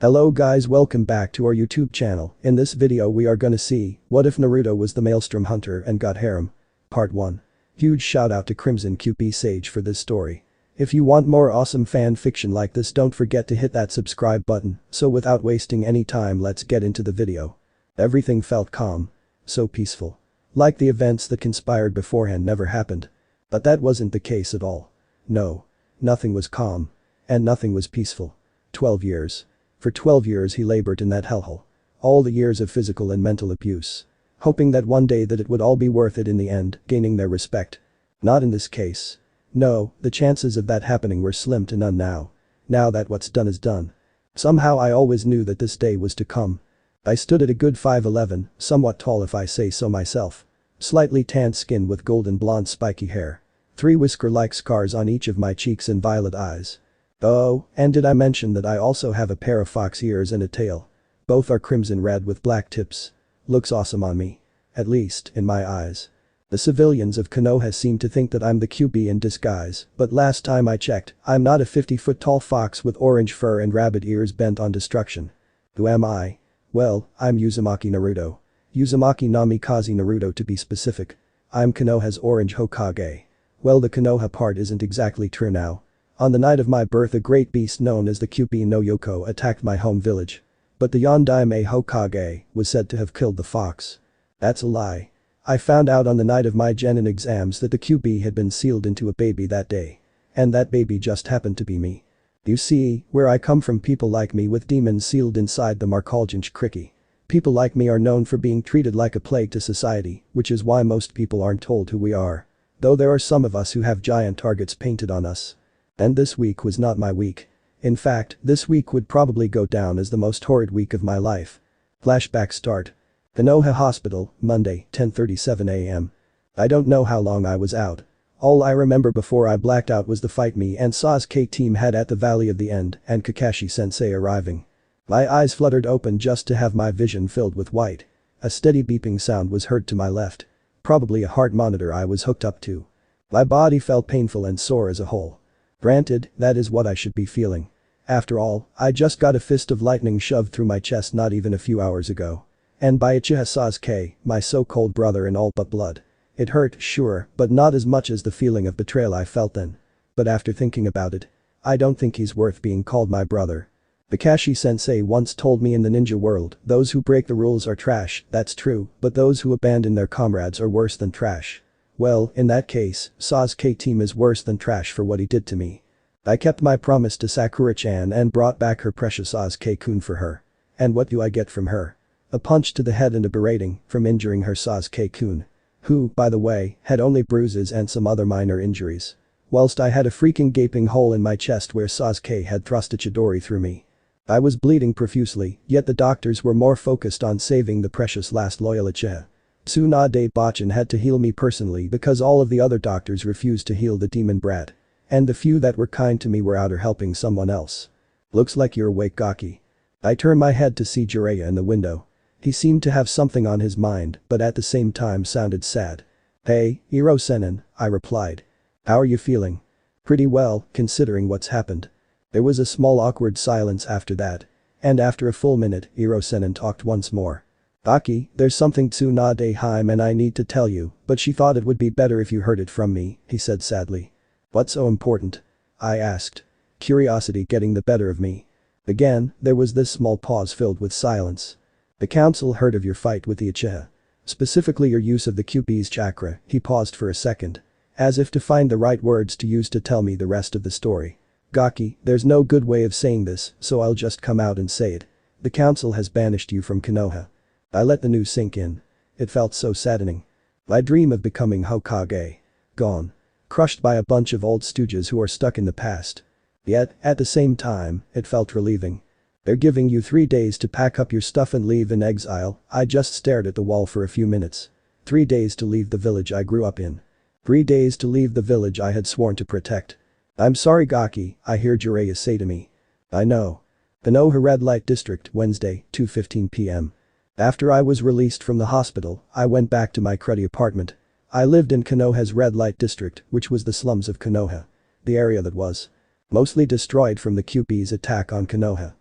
Hello guys, welcome back to our YouTube channel. In this video we are gonna see, what if Naruto was the Maelstrom Hunter and got Harem? Part 1. Huge shout out to CrimsonKyuubiSage for this story. If you want more awesome fan fiction like this, don't forget to hit that subscribe button. So without wasting any time, let's get into the video. Everything felt calm. So peaceful. Like the events that conspired beforehand never happened. But that wasn't the case at all. No. Nothing was calm. And nothing was peaceful. 12 years. For 12 years he labored in that hellhole. All the years of physical and mental abuse. Hoping that one day that it would all be worth it in the end, gaining their respect. Not in this case. No, the chances of that happening were slim to none now. Now that what's done is done. Somehow I always knew that this day was to come. I stood at a good 5'11", somewhat tall if I say so myself. Slightly tanned skin with golden blonde spiky hair. 3 whisker-like scars on each of my cheeks and violet eyes. Oh, and did I mention that I also have a pair of fox ears and a tail? Both are crimson red with black tips. Looks awesome on me. At least, in my eyes. The civilians of Konoha seem to think that I'm the QB in disguise, but last time I checked, I'm not a 50-foot tall fox with orange fur and rabbit ears bent on destruction. Who am I? Well, I'm Uzumaki Naruto. Uzumaki no Mikaze Naruto to be specific. I'm Konoha's Orange Hokage. Well, the Konoha part isn't exactly true now. On the night of my birth, a great beast known as the Kyuubi no Yoko attacked my home village. But the Yondaime Hokage was said to have killed the fox. That's a lie. I found out on the night of my genin exams that the Kyuubi had been sealed into a baby that day. And that baby just happened to be me. You see, where I come from, people like me with demons sealed inside them are called Jinchuriki. People like me are known for being treated like a plague to society, which is why most people aren't told who we are. Though there are some of us who have giant targets painted on us. And this week was not my week. In fact, this week would probably go down as the most horrid week of my life. Flashback start. Konoha Hospital, Monday, 10:37 a.m. I don't know how long I was out. All I remember before I blacked out was the fight me and Sasuke team had at the Valley of the End and Kakashi-sensei arriving. My eyes fluttered open just to have my vision filled with white. A steady beeping sound was heard to my left. Probably a heart monitor I was hooked up to. My body felt painful and sore as a whole. Granted, that is what I should be feeling. After all, I just got a fist of lightning shoved through my chest not even a few hours ago. And by Uchiha Sasuke, my so-called brother in all but blood. It hurt, sure, but not as much as the feeling of betrayal I felt then. But after thinking about it, I don't think he's worth being called my brother. Kakashi-sensei once told me in the ninja world, those who break the rules are trash. That's true, but those who abandon their comrades are worse than trash. Well, in that case, Sasuke team is worse than trash for what he did to me. I kept my promise to Sakura-chan and brought back her precious Sasuke-kun for her. And what do I get from her? A punch to the head and a berating from injuring her Sasuke-kun. Who, by the way, had only bruises and some other minor injuries. Whilst I had a freaking gaping hole in my chest where Sasuke had thrust a Chidori through me. I was bleeding profusely, yet the doctors were more focused on saving the precious last loyal Uchiha. Tsunade Bachin had to heal me personally because all of the other doctors refused to heal the demon brat. And the few that were kind to me were out or helping someone else. Looks like you're awake, Gaki. I turned my head to see Jiraiya in the window. He seemed to have something on his mind, but at the same time sounded sad. Hey, Iro-senin, I replied. How are you feeling? Pretty well, considering what's happened. There was a small awkward silence after that. And after a full minute, Iro-senin talked once more. Gaki, there's something Tsunade Haim and I need to tell you, but she thought it would be better if you heard it from me, he said sadly. What's so important? I asked. Curiosity getting the better of me. Again, there was this small pause filled with silence. The council heard of your fight with the Uchiha. Specifically your use of the Kyuubi's chakra. He paused for a second. As if to find the right words to use to tell me the rest of the story. Gaki, there's no good way of saying this, so I'll just come out and say it. The council has banished you from Konoha. I let the news sink in. It felt so saddening. My dream of becoming Hokage. Gone. Crushed by a bunch of old stooges who are stuck in the past. Yet, at the same time, it felt relieving. They're giving you 3 days to pack up your stuff and leave in exile. I just stared at the wall for a few minutes. 3 days to leave the village I grew up in. 3 days to leave the village I had sworn to protect. I'm sorry, Gaki, I hear Jiraiya say to me. I know. Konoha Red Light District, Wednesday, 2:15 p.m. After I was released from the hospital, I went back to my cruddy apartment. I lived in Konoha's Red Light District, which was the slums of Konoha. The area that was mostly destroyed from the Kyuubi's attack on Konoha.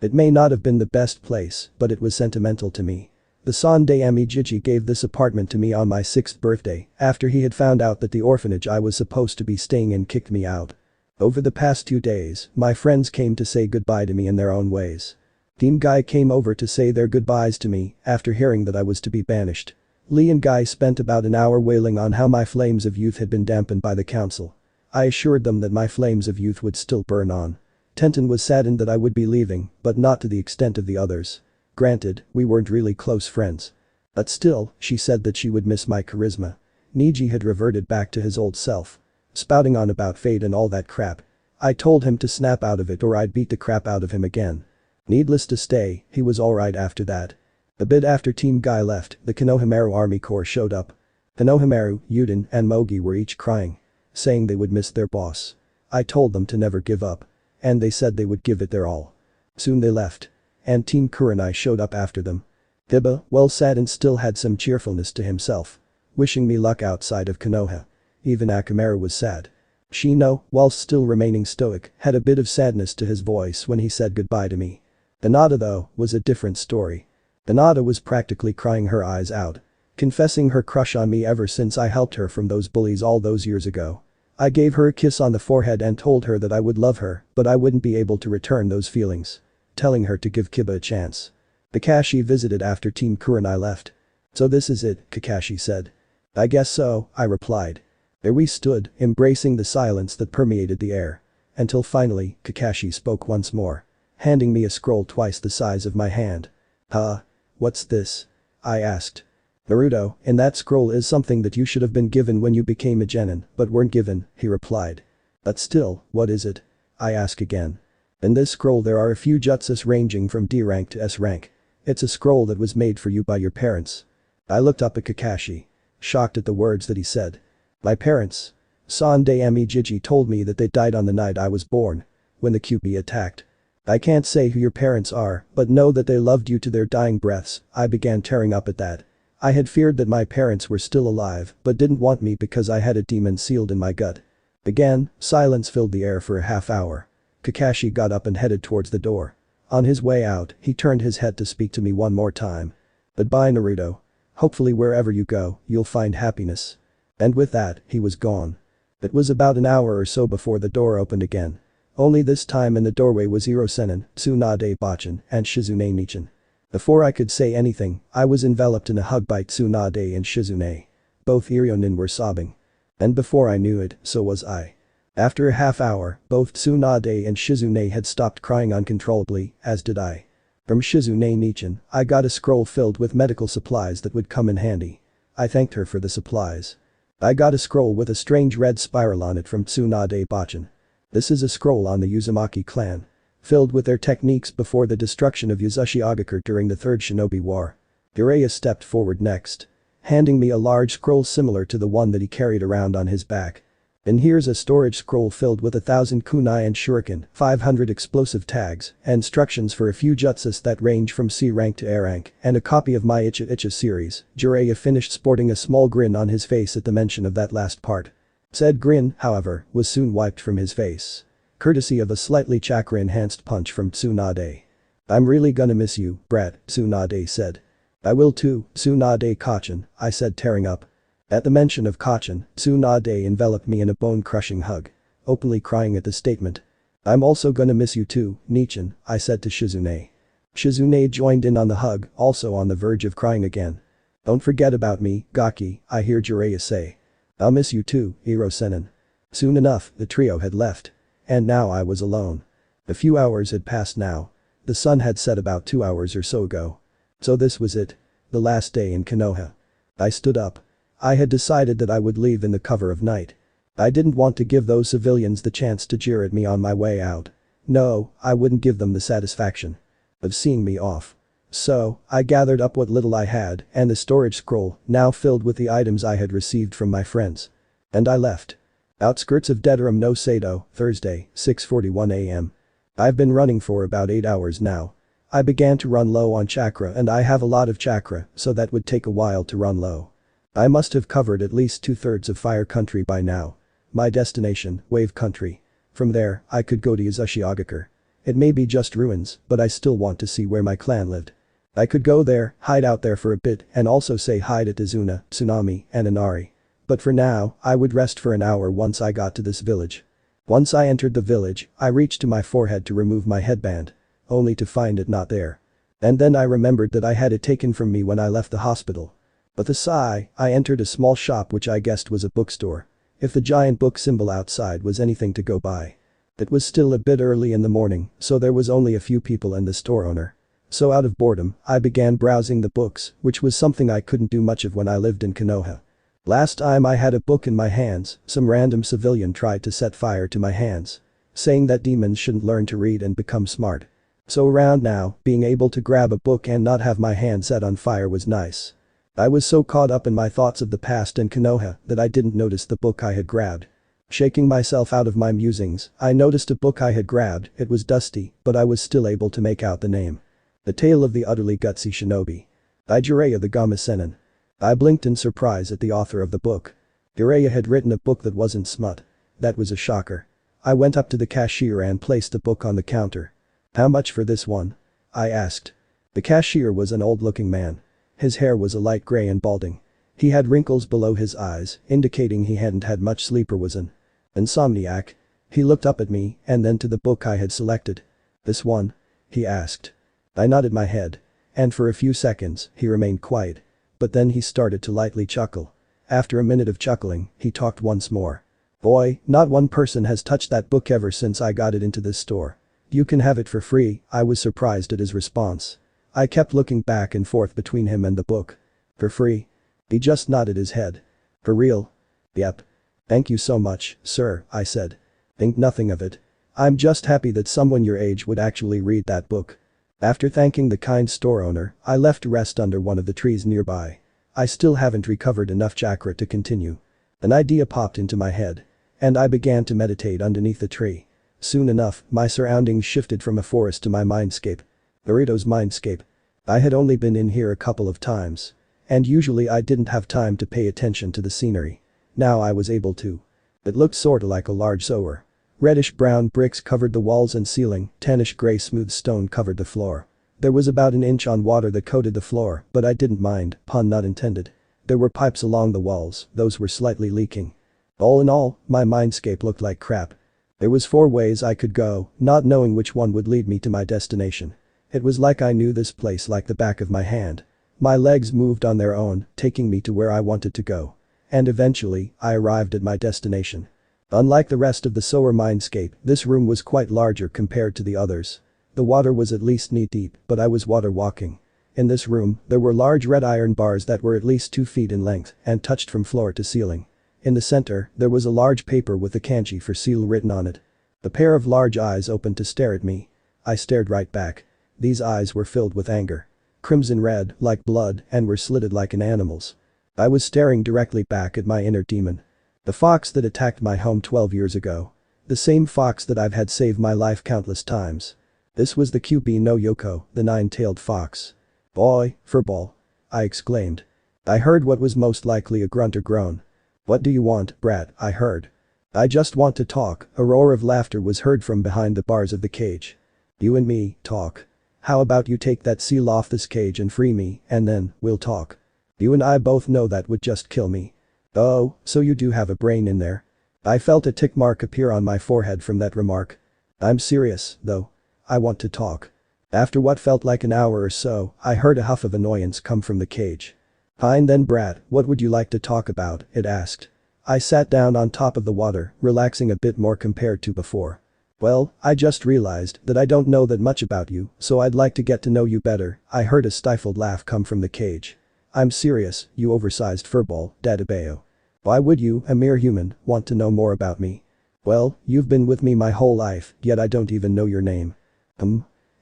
It may not have been the best place, but it was sentimental to me. The Sunday Amijiji gave this apartment to me on my 6th birthday after he had found out that the orphanage I was supposed to be staying in kicked me out. Over the past 2 days, my friends came to say goodbye to me in their own ways. Team Guy came over to say their goodbyes to me after hearing that I was to be banished. Lee and Guy spent about an hour wailing on how my flames of youth had been dampened by the council. I assured them that my flames of youth would still burn on. Tenten was saddened that I would be leaving, but not to the extent of the others. Granted, we weren't really close friends. But still, she said that she would miss my charisma. Niji had reverted back to his old self. Spouting on about fate and all that crap. I told him to snap out of it or I'd beat the crap out of him again. Needless to say, he was alright after that. A bit after Team Guy left, the Konohamaru Army Corps showed up. Konohamaru, Yuden, and Mogi were each crying. Saying they would miss their boss. I told them to never give up. And they said they would give it their all. Soon they left. And Team Kurenai showed up after them. Hiba, well sad and still had some cheerfulness to himself. Wishing me luck outside of Konoha. Even Akamaru was sad. Shino, whilst still remaining stoic, had a bit of sadness to his voice when he said goodbye to me. Hinata though, was a different story. Hinata was practically crying her eyes out. Confessing her crush on me ever since I helped her from those bullies all those years ago. I gave her a kiss on the forehead and told her that I would love her, but I wouldn't be able to return those feelings. Telling her to give Kiba a chance. Kakashi visited after Team Kurenai left. So this is it, Kakashi said. I guess so, I replied. There we stood, embracing the silence that permeated the air. Until finally, Kakashi spoke once more. Handing me a scroll twice the size of my hand. Huh? What's this? I asked. Naruto, in that scroll is something that you should have been given when you became a genin, but weren't given, he replied. But still, what is it? I ask again. In this scroll there are a few jutsus ranging from D rank to S rank. It's a scroll that was made for you by your parents. I looked up at Kakashi. Shocked at the words that he said. My parents? Sunday Amijiji told me that they died on the night I was born. When the Kyuubi attacked. I can't say who your parents are, but know that they loved you to their dying breaths. I began tearing up at that. I had feared that my parents were still alive, but didn't want me because I had a demon sealed in my gut. Again, silence filled the air for a half hour. Kakashi got up and headed towards the door. On his way out, he turned his head to speak to me one more time. Goodbye Naruto. Hopefully wherever you go, you'll find happiness. And with that, he was gone. It was about an hour or so before the door opened again. Only this time in the doorway was Hirosenin, Tsunade Bachin, and Shizune Nichin. Before I could say anything, I was enveloped in a hug by Tsunade and Shizune. Both Iryonin were sobbing. And before I knew it, so was I. After a half hour, both Tsunade and Shizune had stopped crying uncontrollably, as did I. From Shizune Nichin, I got a scroll filled with medical supplies that would come in handy. I thanked her for the supplies. I got a scroll with a strange red spiral on it from Tsunade Bachin. This is a scroll on the Uzumaki clan. Filled with their techniques before the destruction of Uzashigakure during the Third Shinobi War. Jiraiya stepped forward next. Handing me a large scroll similar to the one that he carried around on his back. And here's a storage scroll filled with 1,000 kunai and shuriken, 500 explosive tags, and instructions for a few jutsus that range from C rank to A rank, and a copy of my Icha Icha series. Jiraiya finished sporting a small grin on his face at the mention of that last part. Said grin, however, was soon wiped from his face. Courtesy of a slightly chakra-enhanced punch from Tsunade. I'm really gonna miss you, brat, Tsunade said. I will too, Tsunade Kachin, I said tearing up. At the mention of Kachin, Tsunade enveloped me in a bone-crushing hug. Openly crying at the statement. I'm also gonna miss you too, Nichin, I said to Shizune. Shizune joined in on the hug, also on the verge of crying again. Don't forget about me, Gaki, I hear Jiraiya say. I'll miss you too, Hirosenin. Soon enough, the trio had left. And now I was alone. A few hours had passed now. The sun had set about 2 hours or so ago. So this was it. The last day in Konoha. I stood up. I had decided that I would leave in the cover of night. I didn't want to give those civilians the chance to jeer at me on my way out. No, I wouldn't give them the satisfaction of seeing me off. So, I gathered up what little I had and the storage scroll, now filled with the items I had received from my friends. And I left. Outskirts of Deterum no Sato, Thursday, 6:41 a.m. I've been running for about 8 hours now. I began to run low on chakra and I have a lot of chakra, so that would take a while to run low. I must have covered at least 2/3 of Fire Country by now. My destination, Wave Country. From there, I could go to Uzashigakure. It may be just ruins, but I still want to see where my clan lived. I could go there, hide out there for a bit and also say hi to Tazuna, Tsunami, and Inari. But for now, I would rest for an hour once I got to this village. Once I entered the village, I reached to my forehead to remove my headband. Only to find it not there. And then I remembered that I had it taken from me when I left the hospital. With a sigh, I entered a small shop which I guessed was a bookstore. If the giant book symbol outside was anything to go by. It was still a bit early in the morning, so there was only a few people and the store owner. So out of boredom, I began browsing the books, which was something I couldn't do much of when I lived in Konoha. Last time I had a book in my hands, some random civilian tried to set fire to my hands. Saying that demons shouldn't learn to read and become smart. So around now, being able to grab a book and not have my hand set on fire was nice. I was so caught up in my thoughts of the past and Konoha that I didn't notice the book I had grabbed. Shaking myself out of my musings, I noticed a book I had grabbed. It was dusty, but I was still able to make out the name. The Tale of the Utterly Gutsy Shinobi. By Jiraiya the Gama-senin. I blinked in surprise at the author of the book. Jiraiya had written a book that wasn't smut. That was a shocker. I went up to the cashier and placed the book on the counter. "How much for this one?" I asked. The cashier was an old-looking man. His hair was a light gray and balding. He had wrinkles below his eyes, indicating he hadn't had much sleep or was an insomniac. He looked up at me and then to the book I had selected. "This one?" he asked. I nodded my head. And for a few seconds, he remained quiet. But then he started to lightly chuckle. After a minute of chuckling, he talked once more. "Boy, not one person has touched that book ever since I got it into this store. You can have it for free." I was surprised at his response. I kept looking back and forth between him and the book. "For free?" He just nodded his head. "For real?" "Yep." "Thank you so much, sir," I said. "Think nothing of it. I'm just happy that someone your age would actually read that book." After thanking the kind store owner, I left to rest under one of the trees nearby. I still haven't recovered enough chakra to continue. An idea popped into my head. And I began to meditate underneath the tree. Soon enough, my surroundings shifted from a forest to my mindscape. Naruto's mindscape. I had only been in here a couple of times. And usually I didn't have time to pay attention to the scenery. Now I was able to. It looked sorta like a large sewer. Reddish-brown bricks covered the walls and ceiling, tannish gray smooth stone covered the floor. There was about an inch on water that coated the floor, but I didn't mind, pun not intended. There were pipes along the walls, those were slightly leaking. All in all, my mindscape looked like crap. There was 4 ways I could go, not knowing which one would lead me to my destination. It was like I knew this place like the back of my hand. My legs moved on their own, taking me to where I wanted to go. And eventually, I arrived at my destination. Unlike the rest of the sewer mindscape, this room was quite larger compared to the others. The water was at least knee-deep, but I was water walking. In this room, there were large red iron bars that were at least 2 feet in length and touched from floor to ceiling. In the center, there was a large paper with the kanji for seal written on it. A pair of large eyes opened to stare at me. I stared right back. These eyes were filled with anger. Crimson red, like blood, and were slitted like an animal's. I was staring directly back at my inner demon. The fox that attacked my home 12 years ago. The same fox that I've had save my life countless times. This was the Kyuubi no Yoko, the 9-tailed fox. "Boy, furball!" I exclaimed. I heard what was most likely a grunt or groan. "What do you want, brat?" I heard. "I just want to talk." A roar of laughter was heard from behind the bars of the cage. "You and me, talk. How about you take that seal off this cage and free me, and then, we'll talk. You and I both know that would just kill me." "Oh, so you do have a brain in there?" I felt a tick mark appear on my forehead from that remark. "I'm serious, though. I want to talk." After what felt like an hour or so, I heard a huff of annoyance come from the cage. "Fine then, brat, what would you like to talk about?" it asked. I sat down on top of the water, relaxing a bit more compared to before. "Well, I just realized that I don't know that much about you, so I'd like to get to know you better." I heard a stifled laugh come from the cage. "I'm serious, you oversized furball, Databeo. Why would you, a mere human, want to know more about me? Well, you've been with me my whole life, yet I don't even know your name."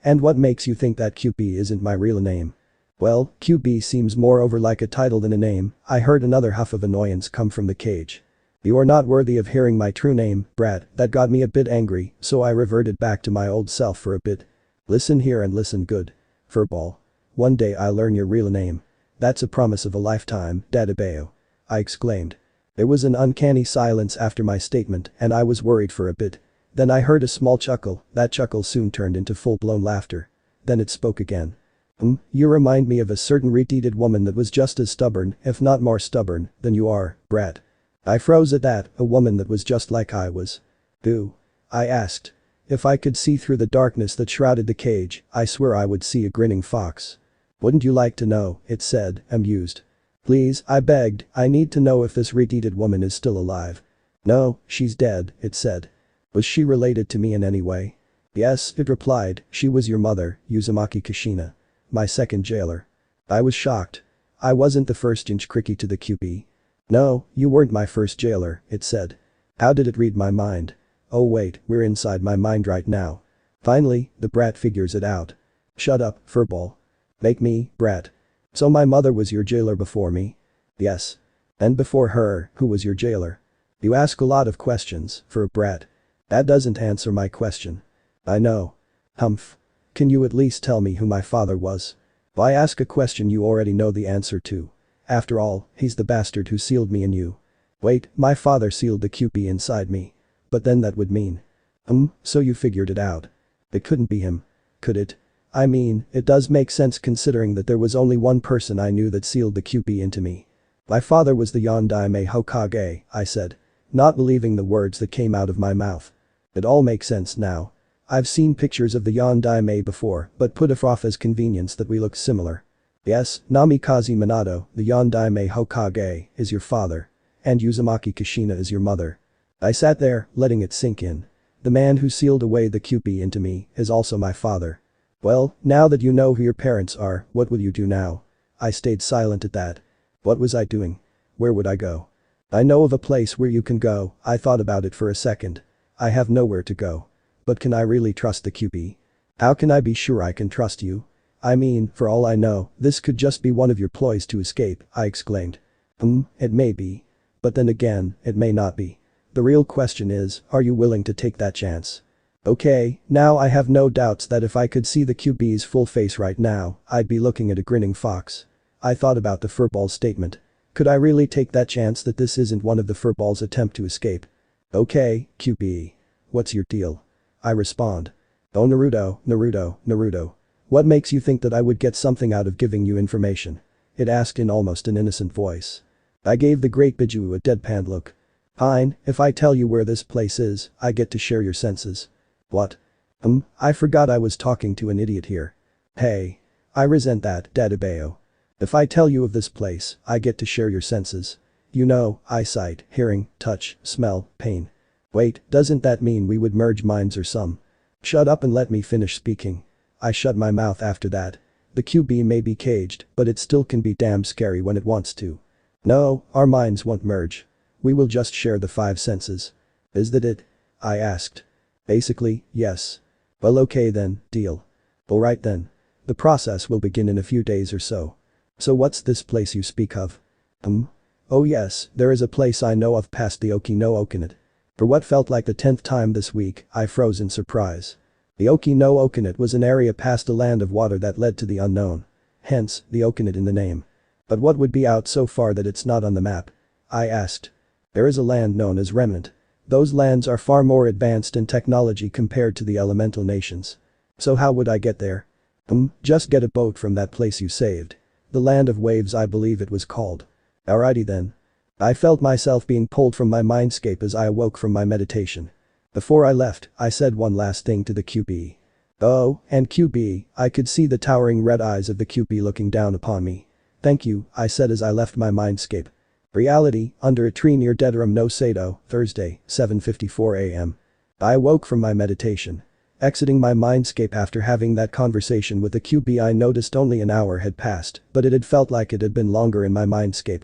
And what makes you think that Kyuubi isn't my real name?" "Well, Kyuubi seems moreover like a title than a name." I heard another huff of annoyance come from the cage. "You are not worthy of hearing my true name, brat." That got me a bit angry, so I reverted back to my old self for a bit. "Listen here and listen good. Furball. One day I'll learn your real name. That's a promise of a lifetime, Databeo," I exclaimed. There was an uncanny silence after my statement and I was worried for a bit. Then I heard a small chuckle, that chuckle soon turned into full-blown laughter. Then it spoke again. You remind me of a certain retarded woman that was just as stubborn, if not more stubborn, than you are, brat. I froze at that, a woman that was just like I was. Who? I asked. If I could see through the darkness that shrouded the cage, I swear I would see a grinning fox. Wouldn't you like to know, it said, amused. Please, I begged, I need to know if this retarded woman is still alive. No, she's dead, it said. Was she related to me in any way? Yes, it replied, she was your mother, Uzumaki Kushina. My second jailer. I was shocked. I wasn't the first Jinchuriki to the QB. No, you weren't my first jailer, it said. How did it read my mind? Oh wait, we're inside my mind right now. Finally, the brat figures it out. Shut up, furball. Make me, brat. So my mother was your jailer before me? Yes. And before her, who was your jailer? You ask a lot of questions, for a brat. That doesn't answer my question. I know. Humph. Can you at least tell me who my father was? Why ask a question you already know the answer to? After all, he's the bastard who sealed me in you. Wait, my father sealed the QP inside me. But then that would mean. So you figured it out. It couldn't be him. Could it? I mean, it does make sense considering that there was only one person I knew that sealed the QP into me. My father was the Yondaime Hokage, I said. Not believing the words that came out of my mouth. It all makes sense now. I've seen pictures of the Yondaime before, but put it off as convenience that we look similar. Yes, Namikaze Minato, the Yondaime Hokage, is your father. And Uzumaki Kushina is your mother. I sat there, letting it sink in. The man who sealed away the QP into me is also my father. Well, now that you know who your parents are, what will you do now? I stayed silent at that. What was I doing? Where would I go? I know of a place where you can go, I thought about it for a second. I have nowhere to go. But can I really trust the QP? How can I be sure I can trust you? I mean, for all I know, this could just be one of your ploys to escape, I exclaimed. It may be. But then again, it may not be. The real question is, are you willing to take that chance? Okay, now I have no doubts that if I could see the QP's full face right now, I'd be looking at a grinning fox. I thought about the furball's statement. Could I really take that chance that this isn't one of the furball's attempt to escape? Okay, QP. What's your deal? I respond. Oh Naruto. What makes you think that I would get something out of giving you information? It asked in almost an innocent voice. I gave the great Biju a deadpan look. Fine, if I tell you where this place is, I get to share your senses. What? I forgot I was talking to an idiot here. Hey. I resent that, Dadabeo. If I tell you of this place, I get to share your senses. You know, eyesight, hearing, touch, smell, pain. Wait, doesn't that mean we would merge minds or some? Shut up and let me finish speaking. I shut my mouth after that. The QB may be caged, but it still can be damn scary when it wants to. No, our minds won't merge. We will just share the 5 senses. Is that it? I asked. Basically, yes. Well okay then, deal. Alright then. The process will begin in a few days or so. So what's this place you speak of? Oh yes, there is a place I know of past the Oki no Okinet. For what felt like the 10th time this week, I froze in surprise. The Oki no Okinet was an area past a land of water that led to the unknown. Hence, the Okinet in the name. But what would be out so far that it's not on the map? I asked. There is a land known as Remnant. Those lands are far more advanced in technology compared to the elemental nations. So how would I get there? Just get a boat from that place you saved. The Land of Waves I believe it was called. Alrighty then. I felt myself being pulled from my mindscape as I awoke from my meditation. Before I left, I said one last thing to the QB. Oh, and QB, I could see the towering red eyes of the QB looking down upon me. Thank you, I said as I left my mindscape. Reality, under a tree near Dedaram no Sato, Thursday, 7:54 a.m. I awoke from my meditation. Exiting my mindscape after having that conversation with the QB, I noticed only an hour had passed, but it had felt like it had been longer in my mindscape.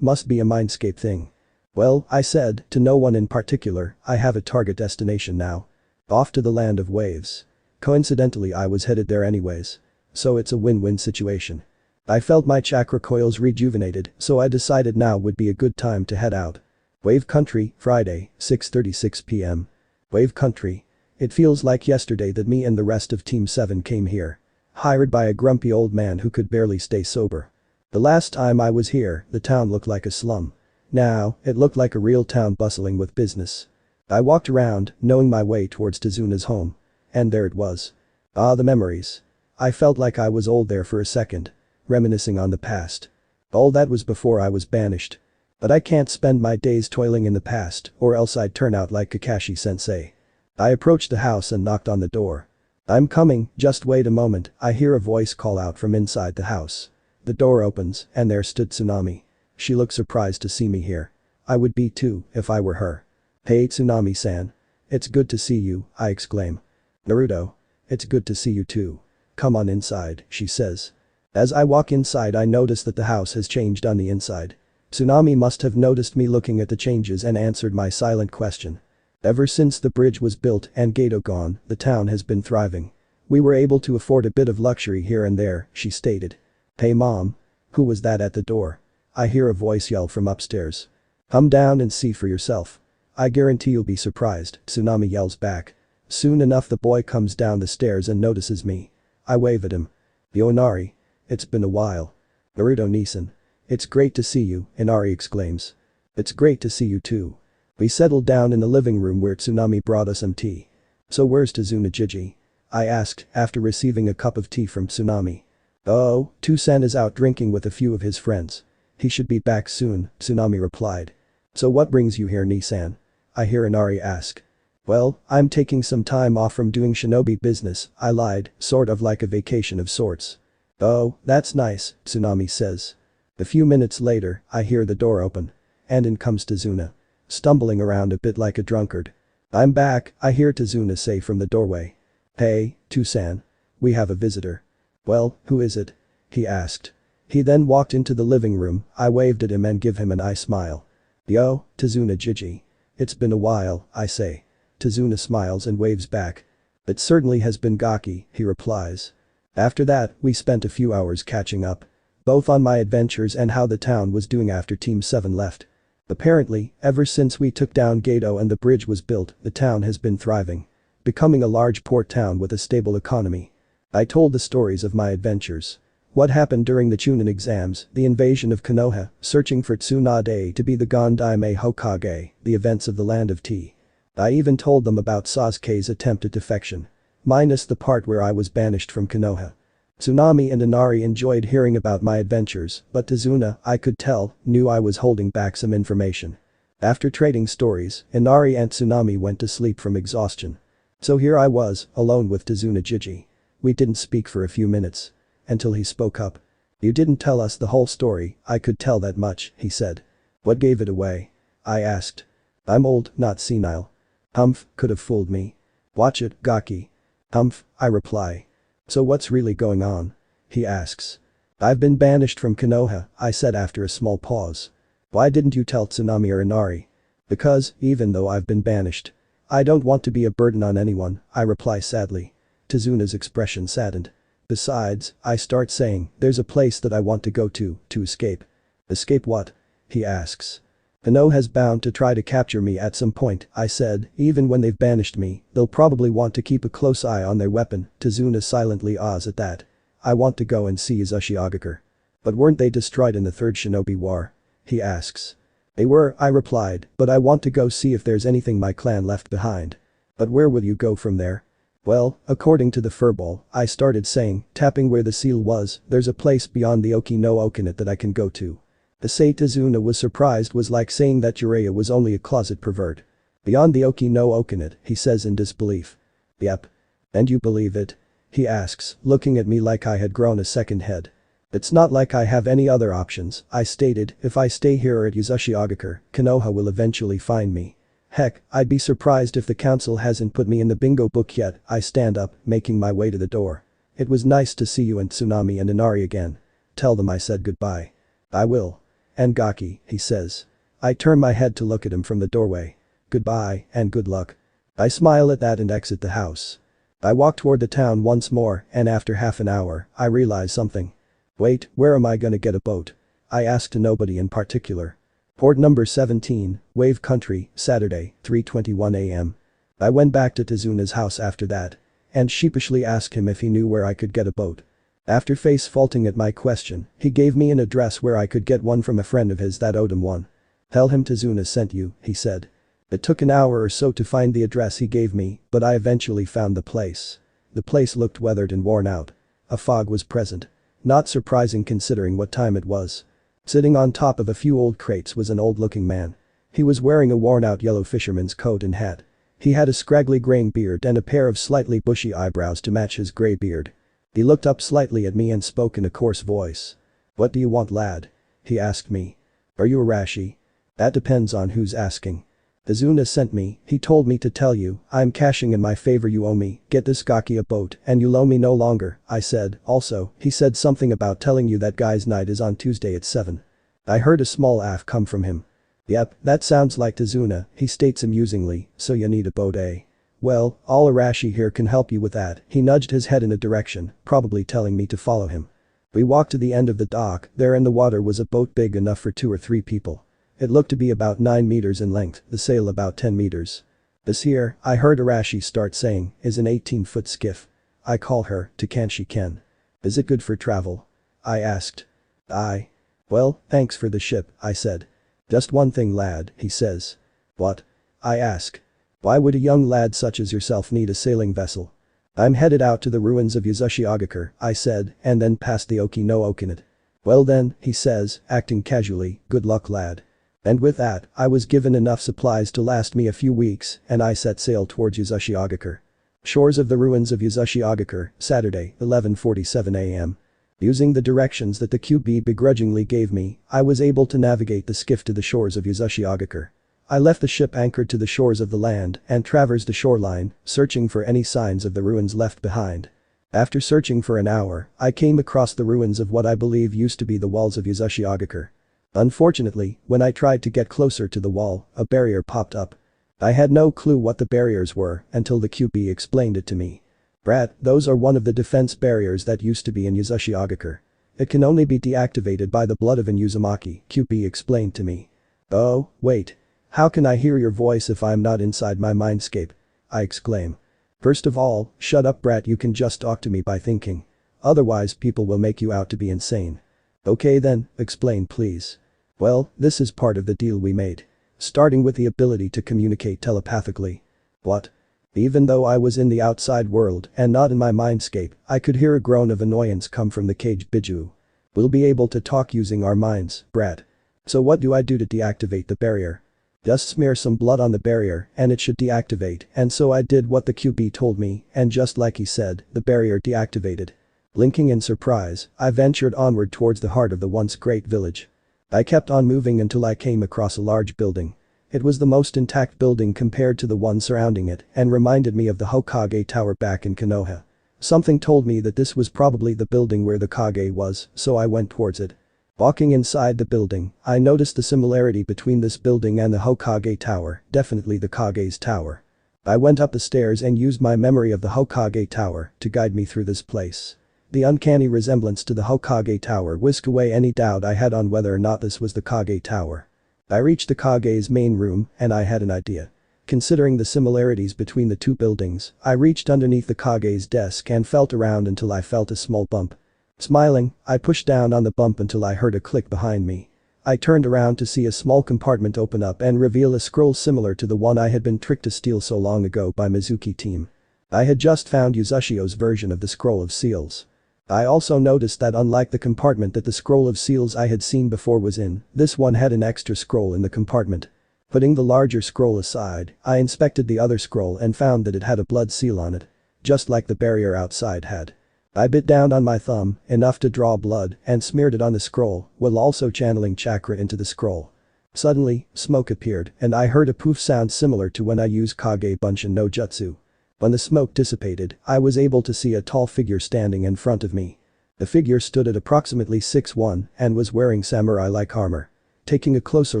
Must be a mindscape thing. Well, I said, to no one in particular, I have a target destination now. Off to the Land of Waves. Coincidentally I was headed there anyways. So it's a win-win situation. I felt my chakra coils rejuvenated, so I decided now would be a good time to head out. Wave Country, Friday, 6:36 p.m. Wave Country. It feels like yesterday that me and the rest of Team 7 came here. Hired by a grumpy old man who could barely stay sober. The last time I was here, the town looked like a slum. Now, it looked like a real town bustling with business. I walked around, knowing my way towards Tazuna's home. And there it was. Ah, the memories. I felt like I was old there for a second. Reminiscing on the past. All that was before I was banished. But I can't spend my days toiling in the past, or else I'd turn out like Kakashi-sensei. I approached the house and knocked on the door. "I'm coming, just wait a moment," I hear a voice call out from inside the house. The door opens, and there stood Tsunami. She looked surprised to see me here. I would be too, if I were her. "Hey Tsunami-san. It's good to see you," I exclaim. "Naruto. It's good to see you too. Come on inside," she says. As I walk inside I notice that the house has changed on the inside. Tsunami must have noticed me looking at the changes and answered my silent question. "Ever since the bridge was built and Gato gone, the town has been thriving. We were able to afford a bit of luxury here and there," she stated. "Hey mom. Who was that at the door?" I hear a voice yell from upstairs. "Come down and see for yourself. I guarantee you'll be surprised," Tsunami yells back. Soon enough the boy comes down the stairs and notices me. I wave at him. "Yo Inari. It's been a while." "Naruto-Nisan. It's great to see you," Inari exclaims. "It's great to see you too." We settled down in the living room where Tsunami brought us some tea. "So where's Tazuna-Jiji?" I asked after receiving a cup of tea from Tsunami. "Oh, Tusan is out drinking with a few of his friends. He should be back soon," Tsunami replied. "So what brings you here, Nisan?" I hear Inari ask. "Well, I'm taking some time off from doing shinobi business," I lied, sort of like a vacation of sorts. "Oh, that's nice," Tsunami says. A few minutes later, I hear the door open. And in comes Tazuna. Stumbling around a bit like a drunkard. "I'm back," I hear Tazuna say from the doorway. "Hey, Tusan. We have a visitor." "Well, who is it?" he asked. He then walked into the living room. I waved at him and give him an eye smile. "Yo, Tazuna-Jiji. It's been a while," I say. Tazuna smiles and waves back. "It certainly has been Gaki," he replies. After that, we spent a few hours catching up. Both on my adventures and how the town was doing after Team 7 left. Apparently, ever since we took down Gato and the bridge was built, the town has been thriving. Becoming a large port town with a stable economy. I told the stories of my adventures. What happened during the Chunin exams, the invasion of Konoha, searching for Tsunade to be the Gondaime Hokage, the events of the Land of Tea. I even told them about Sasuke's attempt at defection. Minus the part where I was banished from Konoha. Tsunami and Inari enjoyed hearing about my adventures, but Tazuna, I could tell, knew I was holding back some information. After trading stories, Inari and Tsunami went to sleep from exhaustion. So here I was, alone with Tazuna-Jiji. We didn't speak for a few minutes. Until he spoke up. "You didn't tell us the whole story, I could tell that much," he said. "What gave it away?" I asked. "I'm old, not senile." "Humph, could have fooled me." "Watch it, Gaki." "Humph," I reply. "So what's really going on?" he asks. "I've been banished from Konoha," I said after a small pause. "Why didn't you tell Tsunami or Inari?" "Because, even though I've been banished, I don't want to be a burden on anyone," I reply sadly. Tazuna's expression saddened. "Besides," I start saying, "there's a place that I want to go to escape." "Escape what?" he asks. "Konoha's bound to try to capture me at some point," I said, "even when they've banished me, they'll probably want to keep a close eye on their weapon." Tazuna silently awes at that. "I want to go and see Uchiha. "But weren't they destroyed in the Third Shinobi War?" he asks. "They were," I replied, "but I want to go see if there's anything my clan left behind." "But where will you go from there?" "Well, according to the furball," I started saying, tapping where the seal was, "there's a place beyond the Oki no Okinet that I can go to." To say Tazuna was surprised was like saying that Jiraiya was only a closet pervert. "Beyond the Oki no Okinet," he says in disbelief. "Yep. And you believe it?" he asks, looking at me like I had grown a second head. "It's not like I have any other options," I stated. "If I stay here or at Uchiha, Konoha will eventually find me. Heck, I'd be surprised if the council hasn't put me in the bingo book yet." I stand up, making my way to the door. "It was nice to see you and Tsunami and Inari again. Tell them I said goodbye." "I will." "And Gaki," he says. I turn my head to look at him from the doorway. "Goodbye, and good luck." I smile at that and exit the house. I walk toward the town once more, and after half an hour, I realize something. "Wait, where am I gonna get a boat?" I ask to nobody in particular. Port number 17, Wave Country, Saturday, 3:21 a.m. I went back to Tazuna's house after that. And sheepishly asked him if he knew where I could get a boat. After face faulting at my question, he gave me an address where I could get one from a friend of his that owed him one. "Tell him Tazuna sent you," he said. It took an hour or so to find the address he gave me, but I eventually found the place. The place looked weathered and worn out. A fog was present. Not surprising considering what time it was. Sitting on top of a few old crates was an old-looking man. He was wearing a worn-out yellow fisherman's coat and hat. He had a scraggly graying beard and a pair of slightly bushy eyebrows to match his gray beard. He looked up slightly at me and spoke in a coarse voice. "What do you want, lad?" he asked me. "Are you Arashi?" "That depends on who's asking." "Izuna sent me, he told me to tell you, I'm cashing in my favor you owe me, get this gaki a boat and you'll owe me no longer," I said. "Also, he said something about telling you that guy's night is on Tuesday at 7. I heard a small laugh come from him. "Yep, that sounds like Izuna," he states amusingly, "so you need a boat, eh? Well, all Arashi here can help you with that." He nudged his head in a direction, probably telling me to follow him. We walked to the end of the dock. There in the water was a boat big enough for 2 or 3 people. It looked to be about 9 meters in length, the sail about 10 meters. "This here," I heard Arashi start saying, "is an 18-foot skiff. I call her Takanshi Ken. Is it good for travel?" I asked. "Aye. Well, thanks for the ship," I said. "Just one thing, lad," he says. "What?" I ask. "Why would a young lad such as yourself need a sailing vessel?" "I'm headed out to the ruins of Yuzashigakure," I said, "and then past the Oki no Okinet." "Well then," he says, acting casually, "good luck, lad." And with that, I was given enough supplies to last me a few weeks, and I set sail towards Yuzashigakure. Shores of the ruins of Yuzashigakure, Saturday, 11:47 am. Using the directions that the QB begrudgingly gave me, I was able to navigate the skiff to the shores of Yuzashigakure. I left the ship anchored to the shores of the land and traversed the shoreline, searching for any signs of the ruins left behind. After searching for an hour, I came across the ruins of what I believe used to be the walls of Yuzashigakure. Unfortunately, when I tried to get closer to the wall, a barrier popped up. I had no clue what the barriers were until the QB explained it to me. "Brat, those are one of the defense barriers that used to be in Yuzashigakure. It can only be deactivated by the blood of an Uzumaki," QB explained to me. "Oh, wait. How can I hear your voice if I'm not inside my mindscape?" I exclaim. "First of all, shut up, brat, you can just talk to me by thinking. Otherwise people will make you out to be insane." "Okay then, explain please." "Well, this is part of the deal we made. Starting with the ability to communicate telepathically." "What?" Even though I was in the outside world and not in my mindscape, I could hear a groan of annoyance come from the caged Biju. "We'll be able to talk using our minds, brat. So what do I do to deactivate the barrier?" "Just smear some blood on the barrier and it should deactivate," and so I did what the QB told me, and just like he said, the barrier deactivated. Blinking in surprise, I ventured onward towards the heart of the once great village. I kept on moving until I came across a large building. It was the most intact building compared to the one surrounding it and reminded me of the Hokage Tower back in Konoha. Something told me that this was probably the building where the Kage was, so I went towards it. Walking inside the building, I noticed the similarity between this building and the Hokage Tower, definitely the Kage's tower. I went up the stairs and used my memory of the Hokage Tower to guide me through this place. The uncanny resemblance to the Hokage Tower whisked away any doubt I had on whether or not this was the Kage Tower. I reached the Kage's main room and I had an idea. Considering the similarities between the two buildings, I reached underneath the Kage's desk and felt around until I felt a small bump. Smiling, I pushed down on the bump until I heard a click behind me. I turned around to see a small compartment open up and reveal a scroll similar to the one I had been tricked to steal so long ago by Mizuki team. I had just found Yuzashio's version of the Scroll of Seals. I also noticed that unlike the compartment that the Scroll of Seals I had seen before was in, this one had an extra scroll in the compartment. Putting the larger scroll aside, I inspected the other scroll and found that it had a blood seal on it. Just like the barrier outside had. I bit down on my thumb, enough to draw blood, and smeared it on the scroll, while also channeling chakra into the scroll. Suddenly, smoke appeared, and I heard a poof sound similar to when I used Kage Bunshin no Jutsu. When the smoke dissipated, I was able to see a tall figure standing in front of me. The figure stood at approximately 6'1" and was wearing samurai-like armor. Taking a closer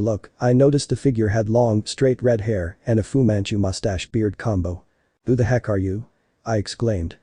look, I noticed the figure had long, straight red hair and a Fu Manchu mustache beard combo. "Who the heck are you?" I exclaimed.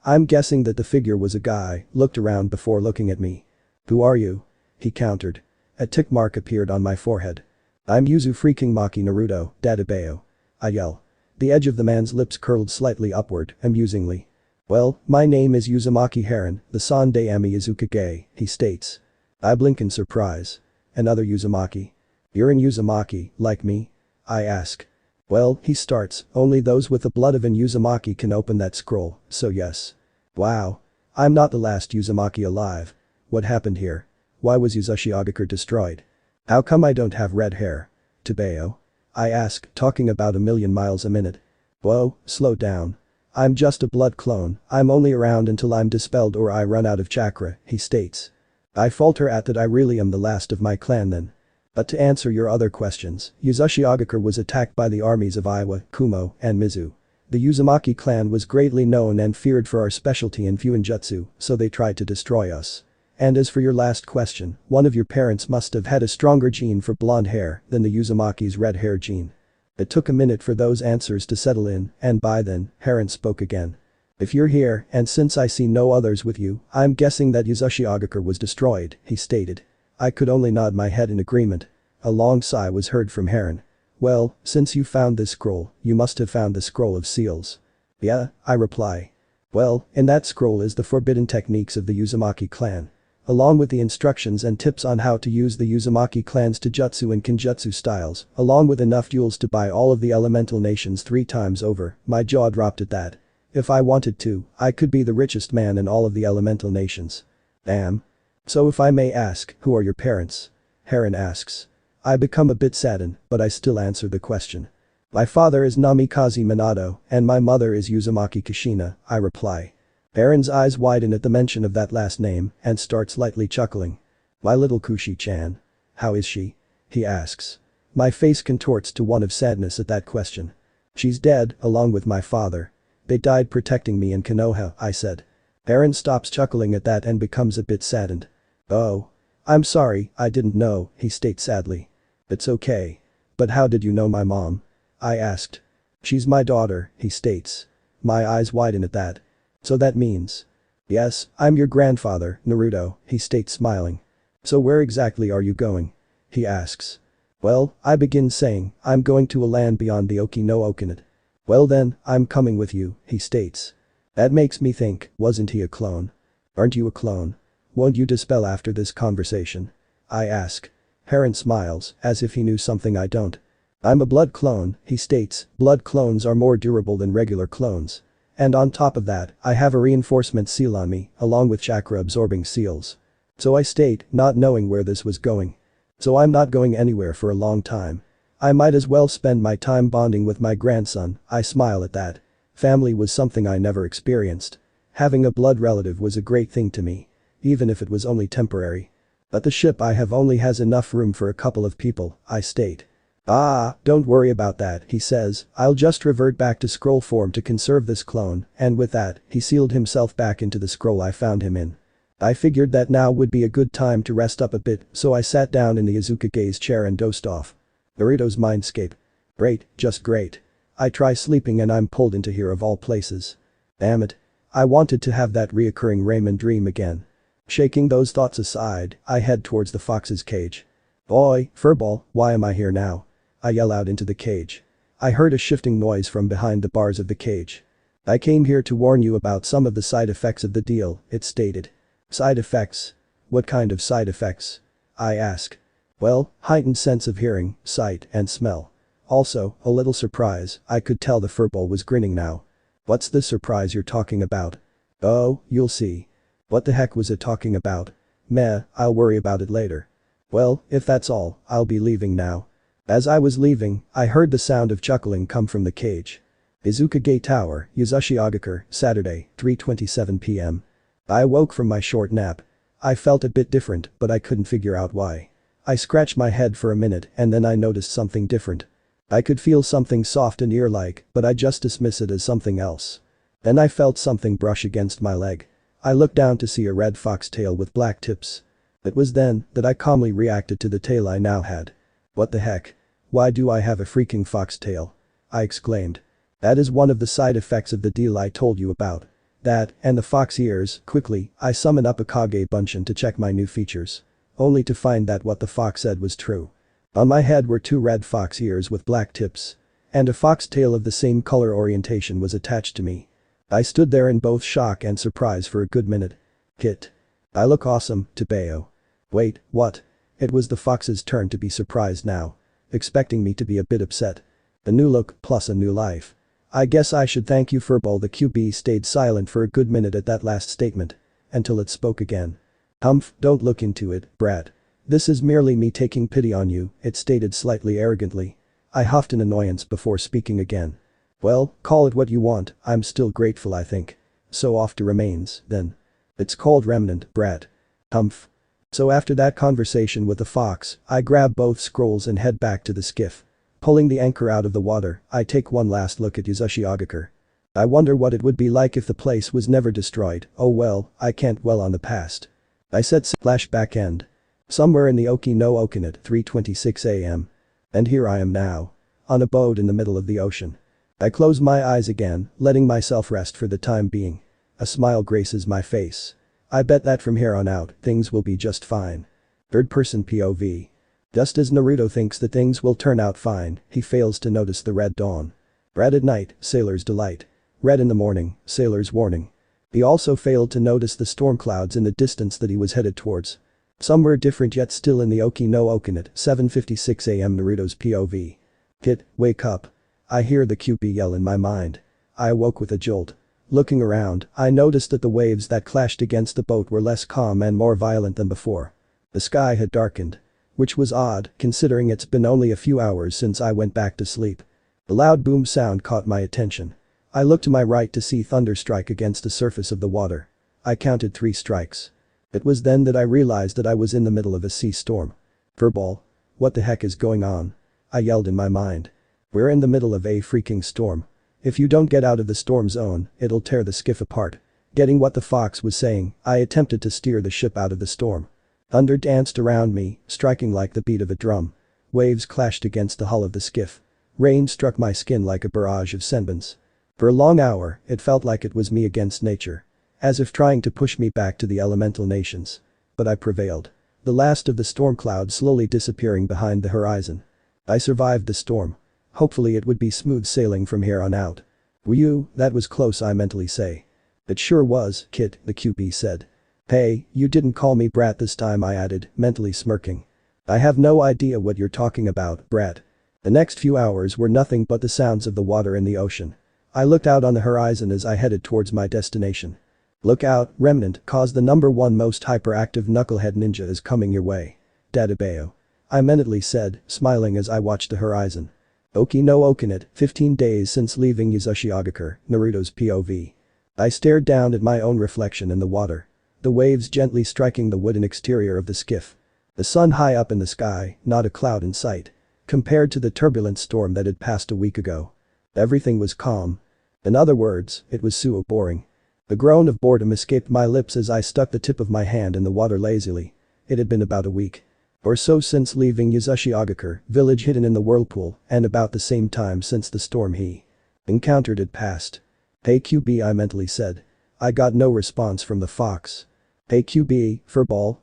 I'm guessing that the figure was a guy, looked around before looking at me. "Who are you?" he countered. A tick mark appeared on my forehead. "I'm Yuzu freaking Maki Naruto, Databeo." I yell. The edge of the man's lips curled slightly upward, amusingly. "Well, my name is Uzumaki Harem, the Sande Ami Izukage," he states. I blink in surprise. "Another Uzumaki? You're an Uzumaki, like me?" I ask. Well, he starts, only those with the blood of an Uzumaki can open that scroll, so yes. Wow. I'm not the last Uzumaki alive. What happened here? Why was Uzushiogakure destroyed? How come I don't have red hair? Tobeo? I ask, talking about a million miles a minute. Whoa, slow down. I'm just a blood clone, I'm only around until I'm dispelled or I run out of chakra, he states. I falter at that I really am the last of my clan then. But to answer your other questions, Uzushiogakure was attacked by the armies of Iwa, Kumo, and Mizu. The Uzumaki clan was greatly known and feared for our specialty in Fuinjutsu, so they tried to destroy us. And as for your last question, one of your parents must have had a stronger gene for blonde hair than the Uzumaki's red hair gene. It took a minute for those answers to settle in, and by then, Harem spoke again. If you're here, and since I see no others with you, I'm guessing that Uzushiogakure was destroyed, he stated. I could only nod my head in agreement. A long sigh was heard from Harem. Well, since you found this scroll, you must have found the scroll of seals. Yeah, I reply. Well, in that scroll is the forbidden techniques of the Uzumaki clan. Along with the instructions and tips on how to use the Uzumaki clan's Taijutsu and Kenjutsu styles, along with enough jewels to buy all of the elemental nations 3 times over, my jaw dropped at that. If I wanted to, I could be the richest man in all of the elemental nations. Damn. So if I may ask, who are your parents? Harem asks. I become a bit saddened, but I still answer the question. My father is Namikaze Minato, and my mother is Uzumaki Kushina, I reply. Harem's eyes widen at the mention of that last name and starts lightly chuckling. My little Kushi-chan. How is she? He asks. My face contorts to one of sadness at that question. She's dead, along with my father. They died protecting me in Konoha, I said. Harem stops chuckling at that and becomes a bit saddened. Oh. I'm sorry, I didn't know, he states sadly. It's okay. But how did you know my mom? I asked. She's my daughter, he states. My eyes widen at that. So that means. Yes, I'm your grandfather, Naruto, he states smiling. So where exactly are you going? He asks. Well, I begin saying, I'm going to a land beyond the Oki no Okinit. Well then, I'm coming with you, he states. That makes me think, wasn't he a clone? Aren't you a clone? Won't you dispel after this conversation? I ask. Harem smiles, as if he knew something I don't. I'm a blood clone, he states, blood clones are more durable than regular clones. And on top of that, I have a reinforcement seal on me, along with chakra-absorbing seals. So I state, not knowing where this was going. So I'm not going anywhere for a long time. I might as well spend my time bonding with my grandson, I smile at that. Family was something I never experienced. Having a blood relative was a great thing to me. Even if it was only temporary. But the ship I have only has enough room for a couple of people, I state. Ah, don't worry about that, he says, I'll just revert back to scroll form to conserve this clone, and with that, he sealed himself back into the scroll I found him in. I figured that now would be a good time to rest up a bit, so I sat down in the Azukage's chair and dozed off. Naruto's mindscape. Great, just great. I try sleeping and I'm pulled into here of all places. Damn it. I wanted to have that reoccurring Raymond dream again. Shaking those thoughts aside, I head towards the fox's cage. Oi, furball, why am I here now? I yell out into the cage. I heard a shifting noise from behind the bars of the cage. I came here to warn you about some of the side effects of the deal, it stated. Side effects? What kind of side effects? I ask. Well, heightened sense of hearing, sight, and smell. Also, a little surprise, I could tell the furball was grinning now. What's the surprise you're talking about? Oh, you'll see. What the heck was it talking about? Meh, I'll worry about it later. Well, if that's all, I'll be leaving now. As I was leaving, I heard the sound of chuckling come from the cage. Izukage Tower, Uzushiogakure, Saturday, 3:27 p.m. I awoke from my short nap. I felt a bit different, but I couldn't figure out why. I scratched my head for a minute and then I noticed something different. I could feel something soft and ear-like, but I just dismiss it as something else. Then I felt something brush against my leg. I looked down to see a red fox tail with black tips. It was then that I calmly reacted to the tail I now had. What the heck? Why do I have a freaking fox tail? I exclaimed. That is one of the side effects of the deal I told you about. That, and the fox ears. Quickly, I summoned up a Kage Bunshin to check my new features. Only to find that what the fox said was true. On my head were 2 red fox ears with black tips. And a fox tail of the same color orientation was attached to me. I stood there in both shock and surprise for a good minute. Kit. I look awesome, Tobeo. Wait, what? It was the fox's turn to be surprised now. expecting me to be a bit upset. A new look plus a new life. I guess I should thank you furball. The QB stayed silent for a good minute at that last statement. Until it spoke again. Humph, don't look into it, brat. This is merely me taking pity on you, it stated slightly arrogantly. I huffed in annoyance before speaking again. Well, call it what you want, I'm still grateful I think. So off to remains, then. It's called remnant, brat. Humph. So after that conversation with the fox, I grab both scrolls and head back to the skiff. Pulling the anchor out of the water, I take one last look at Uchiha. I wonder what it would be like if the place was never destroyed. Oh well, I can't dwell on the past. I said /back end. Somewhere in the Oki no Okin at 3:26 am. And here I am now. On a boat in the middle of the ocean. I close my eyes again, letting myself rest for the time being. A smile graces my face. I bet that from here on out, things will be just fine. Third-person POV. Just as Naruto thinks that things will turn out fine, he fails to notice the red dawn. Red at night, sailor's delight. Red in the morning, sailor's warning. He also failed to notice the storm clouds in the distance that he was headed towards. Somewhere different yet still in the Oki no Okin at 7:56 am. Naruto's POV. Kid, wake up. I hear the QP yell in my mind. I awoke with a jolt. Looking around, I noticed that the waves that clashed against the boat were less calm and more violent than before. The sky had darkened. Which was odd, considering it's been only a few hours since I went back to sleep. The loud boom sound caught my attention. I looked to my right to see thunder strike against the surface of the water. I counted 3 strikes. It was then that I realized that I was in the middle of a sea storm. Furball. What the heck is going on? I yelled in my mind. We're in the middle of a freaking storm. If you don't get out of the storm zone, it'll tear the skiff apart. Getting what the fox was saying, I attempted to steer the ship out of the storm. Thunder danced around me, striking like the beat of a drum. Waves clashed against the hull of the skiff. Rain struck my skin like a barrage of senbons. For a long hour, it felt like it was me against nature. As if trying to push me back to the elemental nations. But I prevailed. The last of the storm clouds slowly disappearing behind the horizon. I survived the storm. Hopefully it would be smooth sailing from here on out. Whew, that was close, I mentally say. It sure was, kid, the QP said. Hey, you didn't call me brat this time, I added, mentally smirking. I have no idea what you're talking about, brat. The next few hours were nothing but the sounds of the water in the ocean. I looked out on the horizon as I headed towards my destination. Look out, Remnant, cause the #1 most hyperactive knucklehead ninja is coming your way. Databeo. I mentally said, smiling as I watched the horizon. Oki no Okin 15 days since leaving Uchiha, Naruto's POV. I stared down at my own reflection in the water. The waves gently striking the wooden exterior of the skiff. The sun high up in the sky, not a cloud in sight. Compared to the turbulent storm that had passed a week ago. Everything was calm. In other words, it was so boring. The groan of boredom escaped my lips as I stuck the tip of my hand in the water lazily. It had been about a week or so since leaving Uchiha village hidden in the whirlpool, and about the same time since the storm he encountered had passed. Hey QB, I mentally said. I got no response from the fox. Hey QB, furball,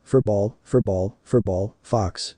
fox,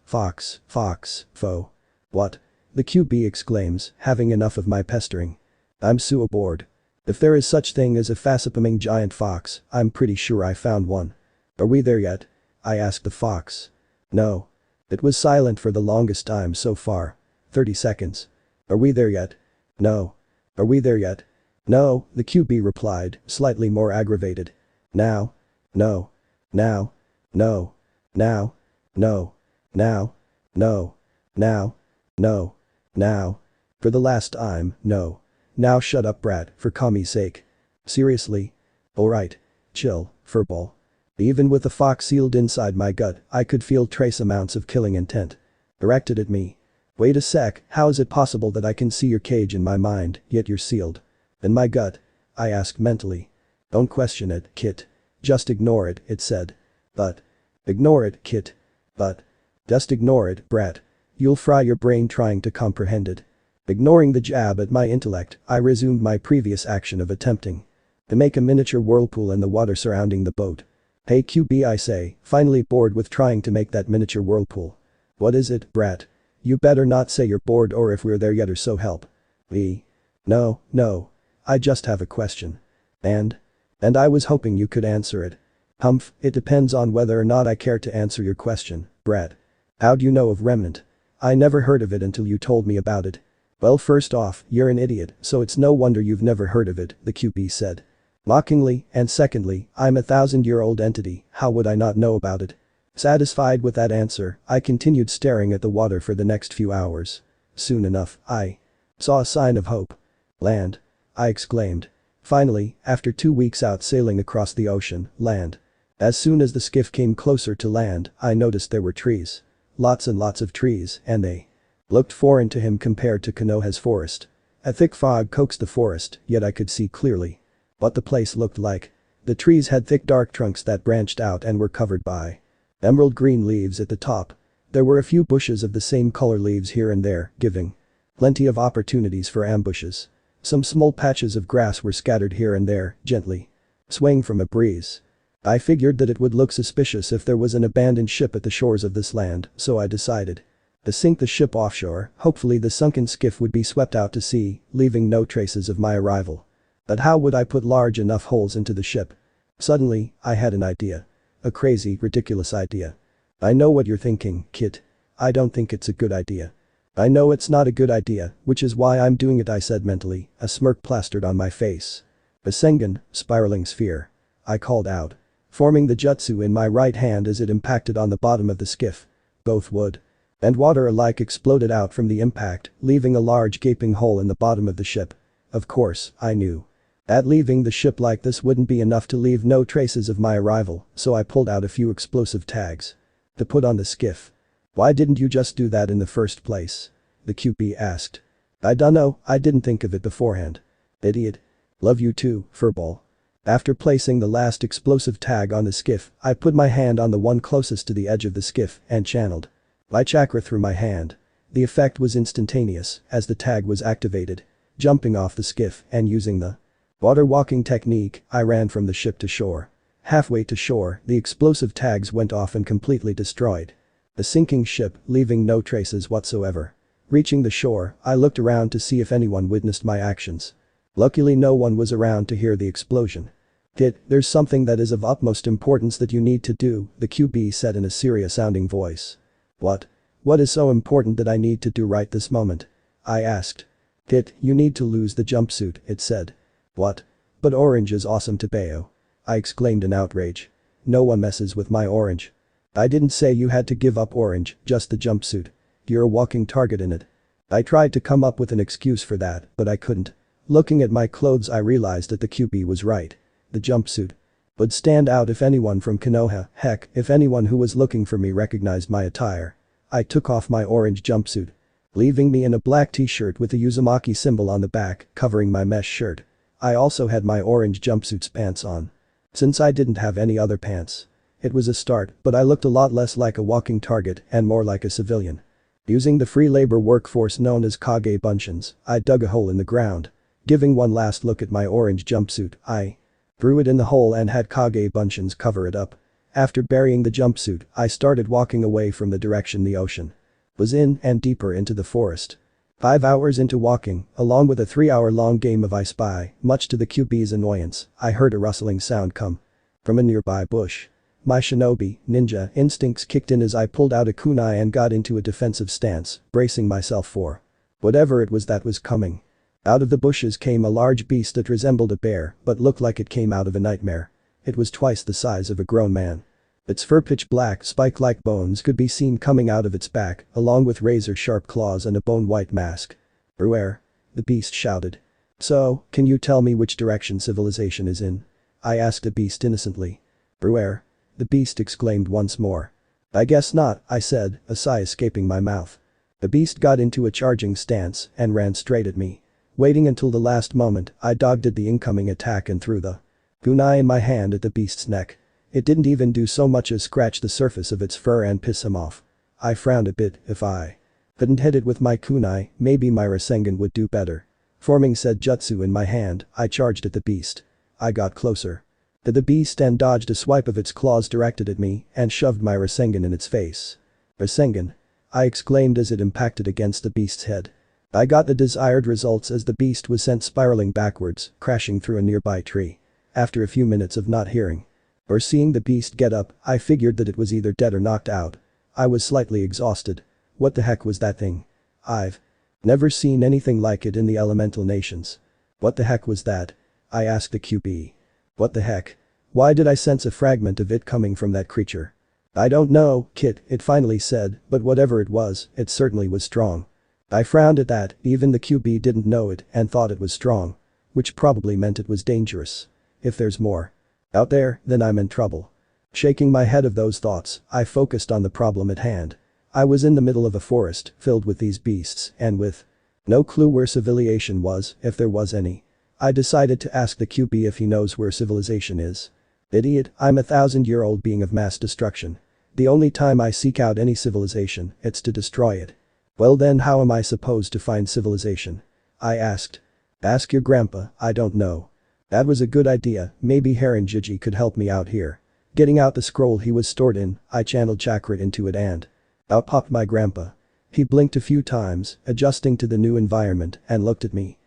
foe. What? The QB exclaims, having enough of my pestering. I'm so bored. If there is such thing as a fascinating giant fox, I'm pretty sure I found one. Are we there yet? I asked the fox. No. It was silent for the longest time so far. 30 seconds. Are we there yet? No. Are we there yet? No, the QB replied, slightly more aggravated. Now. No. Now. No. Now. No. Now. No. Now. No. Now. For the last time, no. Now shut up, brat, for Kami's sake. Seriously? Alright. Chill, furball. Even with the fox sealed inside my gut, I could feel trace amounts of killing intent. Directed at me. Wait a sec, how is it possible that I can see your cage in my mind, yet you're sealed? In my gut? I asked mentally. Don't question it, Kit. Just ignore it, it said. But. Ignore it, Kit. But. Just ignore it, brat. You'll fry your brain trying to comprehend it. Ignoring the jab at my intellect, I resumed my previous action of attempting to make a miniature whirlpool in the water surrounding the boat. Hey QB, I say, finally bored with trying to make that miniature whirlpool. What is it, brat? You better not say you're bored or if we're there yet or so help. No. I just have a question. And I was hoping you could answer it. Humph, it depends on whether or not I care to answer your question, brat. How do you know of Remnant? I never heard of it until you told me about it. Well, first off, you're an idiot, so it's no wonder you've never heard of it, the QB said. Mockingly, and secondly, I'm a 1,000-year-old entity, how would I not know about it? Satisfied with that answer, I continued staring at the water for the next few hours. Soon enough, I saw a sign of hope. Land. I exclaimed. Finally, after 2 weeks out sailing across the ocean, land. As soon as the skiff came closer to land, I noticed there were trees. Lots and lots of trees, and they looked foreign to him compared to Konoha's forest. A thick fog coaxed the forest, yet I could see clearly what the place looked like. The trees had thick dark trunks that branched out and were covered by emerald green leaves at the top. There were a few bushes of the same color leaves here and there, giving plenty of opportunities for ambushes. Some small patches of grass were scattered here and there, gently swaying from a breeze. I figured that it would look suspicious if there was an abandoned ship at the shores of this land, so I decided to sink the ship offshore. Hopefully the sunken skiff would be swept out to sea, leaving no traces of my arrival. But how would I put large enough holes into the ship? Suddenly, I had an idea. A crazy, ridiculous idea. I know what you're thinking, kid. I don't think it's a good idea. I know it's not a good idea, which is why I'm doing it, I said mentally, a smirk plastered on my face. Rasengan, spiraling sphere. I called out, forming the jutsu in my right hand as it impacted on the bottom of the skiff. Both wood and water alike exploded out from the impact, leaving a large gaping hole in the bottom of the ship. Of course, I knew that leaving the ship like this wouldn't be enough to leave no traces of my arrival, so I pulled out a few explosive tags to put on the skiff. Why didn't you just do that in the first place? The QP asked. I dunno, I didn't think of it beforehand. Idiot. Love you too, furball. After placing the last explosive tag on the skiff, I put my hand on the one closest to the edge of the skiff and channeled my chakra through my hand. The effect was instantaneous as the tag was activated. Jumping off the skiff and using the water walking technique, I ran from the ship to shore. Halfway to shore, the explosive tags went off and completely destroyed the sinking ship, leaving no traces whatsoever. Reaching the shore, I looked around to see if anyone witnessed my actions. Luckily no one was around to hear the explosion. Kid, there's something that is of utmost importance that you need to do, the QB said in a serious-sounding voice. What? What is so important that I need to do right this moment? I asked. Kid, you need to lose the jumpsuit, it said. What? But orange is awesome to Bayo. I exclaimed in outrage. No one messes with my orange. I didn't say you had to give up orange, just the jumpsuit. You're a walking target in it. I tried to come up with an excuse for that, but I couldn't. Looking at my clothes I realized that the QB was right. The jumpsuit would stand out if anyone from Konoha, heck, if anyone who was looking for me recognized my attire. I took off my orange jumpsuit, leaving me in a black t-shirt with the Uzumaki symbol on the back, covering my mesh shirt. I also had my orange jumpsuit's pants on. Since I didn't have any other pants. It was a start, but I looked a lot less like a walking target and more like a civilian. Using the free labor workforce known as Kage Bunshins, I dug a hole in the ground. Giving one last look at my orange jumpsuit, I threw it in the hole and had Kage Bunshins cover it up. After burying the jumpsuit, I started walking away from the direction the ocean was in and deeper into the forest. 5 hours into walking, along with a 3-hour-long game of I Spy, much to the QB's annoyance, I heard a rustling sound come from a nearby bush. My shinobi, ninja, instincts kicked in as I pulled out a kunai and got into a defensive stance, bracing myself for whatever it was that was coming. Out of the bushes came a large beast that resembled a bear but looked like it came out of a nightmare. It was twice the size of a grown man. Its fur pitch black spike-like bones could be seen coming out of its back, along with razor-sharp claws and a bone-white mask. Beware. The beast shouted. So, can you tell me which direction civilization is in? I asked the beast innocently. Beware. The beast exclaimed once more. I guess not, I said, a sigh escaping my mouth. The beast got into a charging stance and ran straight at me. Waiting until the last moment, I dodged the incoming attack and threw the kunai in my hand at the beast's neck. It didn't even do so much as scratch the surface of its fur and piss him off. I frowned a bit. If I couldn't hit it with my kunai, maybe my Rasengan would do better. Forming said jutsu in my hand, I charged at the beast. I got closer to the beast and dodged a swipe of its claws directed at me and shoved my Rasengan in its face. Rasengan! I exclaimed as it impacted against the beast's head. I got the desired results as the beast was sent spiraling backwards, crashing through a nearby tree. After a few minutes of not hearing or seeing the beast get up, I figured that it was either dead or knocked out. I was slightly exhausted. What the heck was that thing? I've never seen anything like it in the elemental nations. What the heck was that? I asked the QB. What the heck? Why did I sense a fragment of it coming from that creature? I don't know, Kit, it finally said, but whatever it was, it certainly was strong. I frowned at that, even the QB didn't know it and thought it was strong. Which probably meant it was dangerous. If there's more out there, then I'm in trouble. Shaking my head of those thoughts, I focused on the problem at hand. I was in the middle of a forest filled with these beasts and with no clue where civilization was, if there was any. I decided to ask the QB if he knows where civilization is. Idiot, I'm a 1,000-year-old being of mass destruction. The only time I seek out any civilization, it's to destroy it. Well then how am I supposed to find civilization? I asked. Ask your grandpa, I don't know. That was a good idea, maybe Harem could help me out here. Getting out the scroll he was stored in, I channeled chakra into it and out popped my grandpa. He blinked a few times, adjusting to the new environment, and looked at me.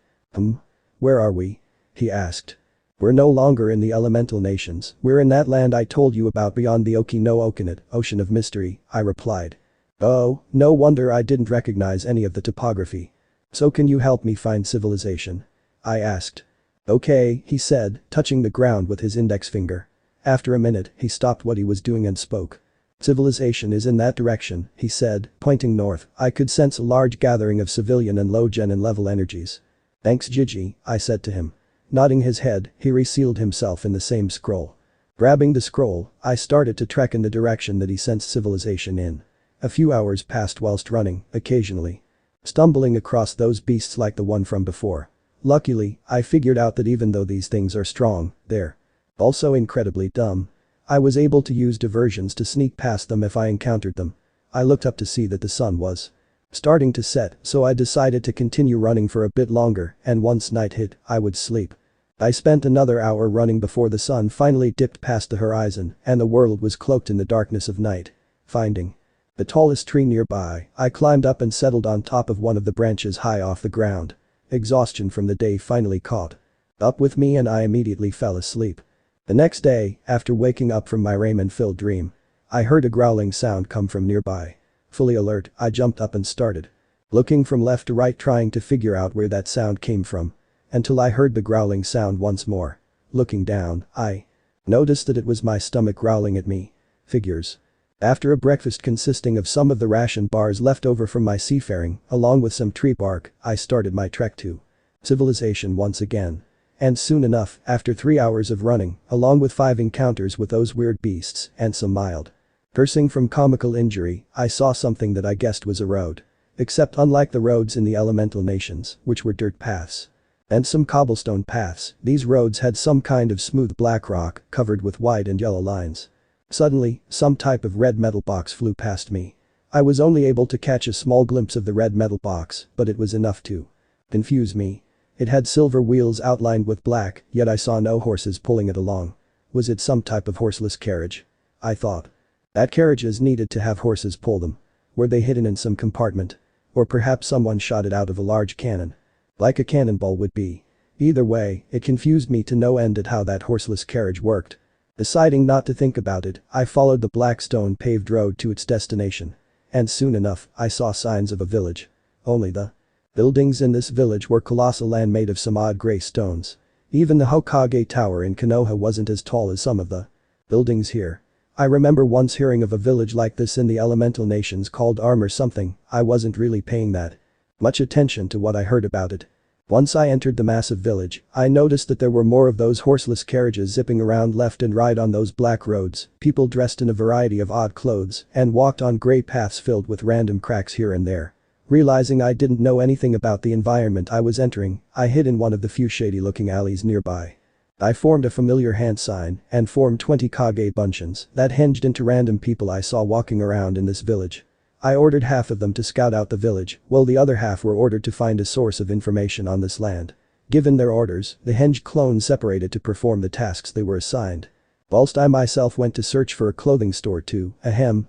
Where are we? He asked. We're no longer in the elemental nations, we're in that land I told you about beyond the Oki no Okinit, Ocean of Mystery, I replied. Oh, no wonder I didn't recognize any of the topography. So can you help me find civilization? I asked. Okay, he said, touching the ground with his index finger. After a minute, he stopped what he was doing and spoke. Civilization is in that direction, he said, pointing north. I could sense a large gathering of civilian and low gen and level energies. Thanks Gigi, I said to him. Nodding his head, he resealed himself in the same scroll. Grabbing the scroll, I started to trek in the direction that he sensed civilization in. A few hours passed whilst running, occasionally stumbling across those beasts like the one from before. Luckily, I figured out that even though these things are strong, they're also incredibly dumb. I was able to use diversions to sneak past them if I encountered them. I looked up to see that the sun was starting to set, so I decided to continue running for a bit longer, and once night hit, I would sleep. I spent another hour running before the sun finally dipped past the horizon and the world was cloaked in the darkness of night. Finding the tallest tree nearby, I climbed up and settled on top of one of the branches high off the ground. Exhaustion from the day finally caught up with me and I immediately fell asleep. The next day, after waking up from my ramen-filled dream, I heard a growling sound come from nearby. Fully alert, I jumped up and started looking from left to right trying to figure out where that sound came from. Until I heard the growling sound once more. Looking down, I noticed that it was my stomach growling at me. Figures. After a breakfast consisting of some of the ration bars left over from my seafaring, along with some tree bark, I started my trek to civilization once again. And soon enough, after 3 hours of running, along with 5 encounters with those weird beasts and some mild cursing from comical injury, I saw something that I guessed was a road. Except unlike the roads in the elemental nations, which were dirt paths and some cobblestone paths, these roads had some kind of smooth black rock covered with white and yellow lines. Suddenly, some type of red metal box flew past me. I was only able to catch a small glimpse of the red metal box, but it was enough to confuse me. It had silver wheels outlined with black, yet I saw no horses pulling it along. Was it some type of horseless carriage? I thought. That carriages needed to have horses pull them. Were they hidden in some compartment? Or perhaps someone shot it out of a large cannon. Like a cannonball would be. Either way, it confused me to no end at how that horseless carriage worked. Deciding not to think about it, I followed the black stone paved road to its destination. And soon enough, I saw signs of a village. Only the buildings in this village were colossal and made of some odd gray stones. Even the Hokage Tower in Konoha wasn't as tall as some of the buildings here. I remember once hearing of a village like this in the elemental nations called Arm or something. I wasn't really paying that much attention to what I heard about it. Once I entered the massive village, I noticed that there were more of those horseless carriages zipping around left and right on those black roads, people dressed in a variety of odd clothes and walked on gray paths filled with random cracks here and there. Realizing I didn't know anything about the environment I was entering, I hid in one of the few shady-looking alleys nearby. I formed a familiar hand sign and formed 20 Kage buncheons that hinged into random people I saw walking around in this village. I ordered half of them to scout out the village, while the other half were ordered to find a source of information on this land. Given their orders, the hinged clones separated to perform the tasks they were assigned. Whilst I myself went to search for a clothing store to,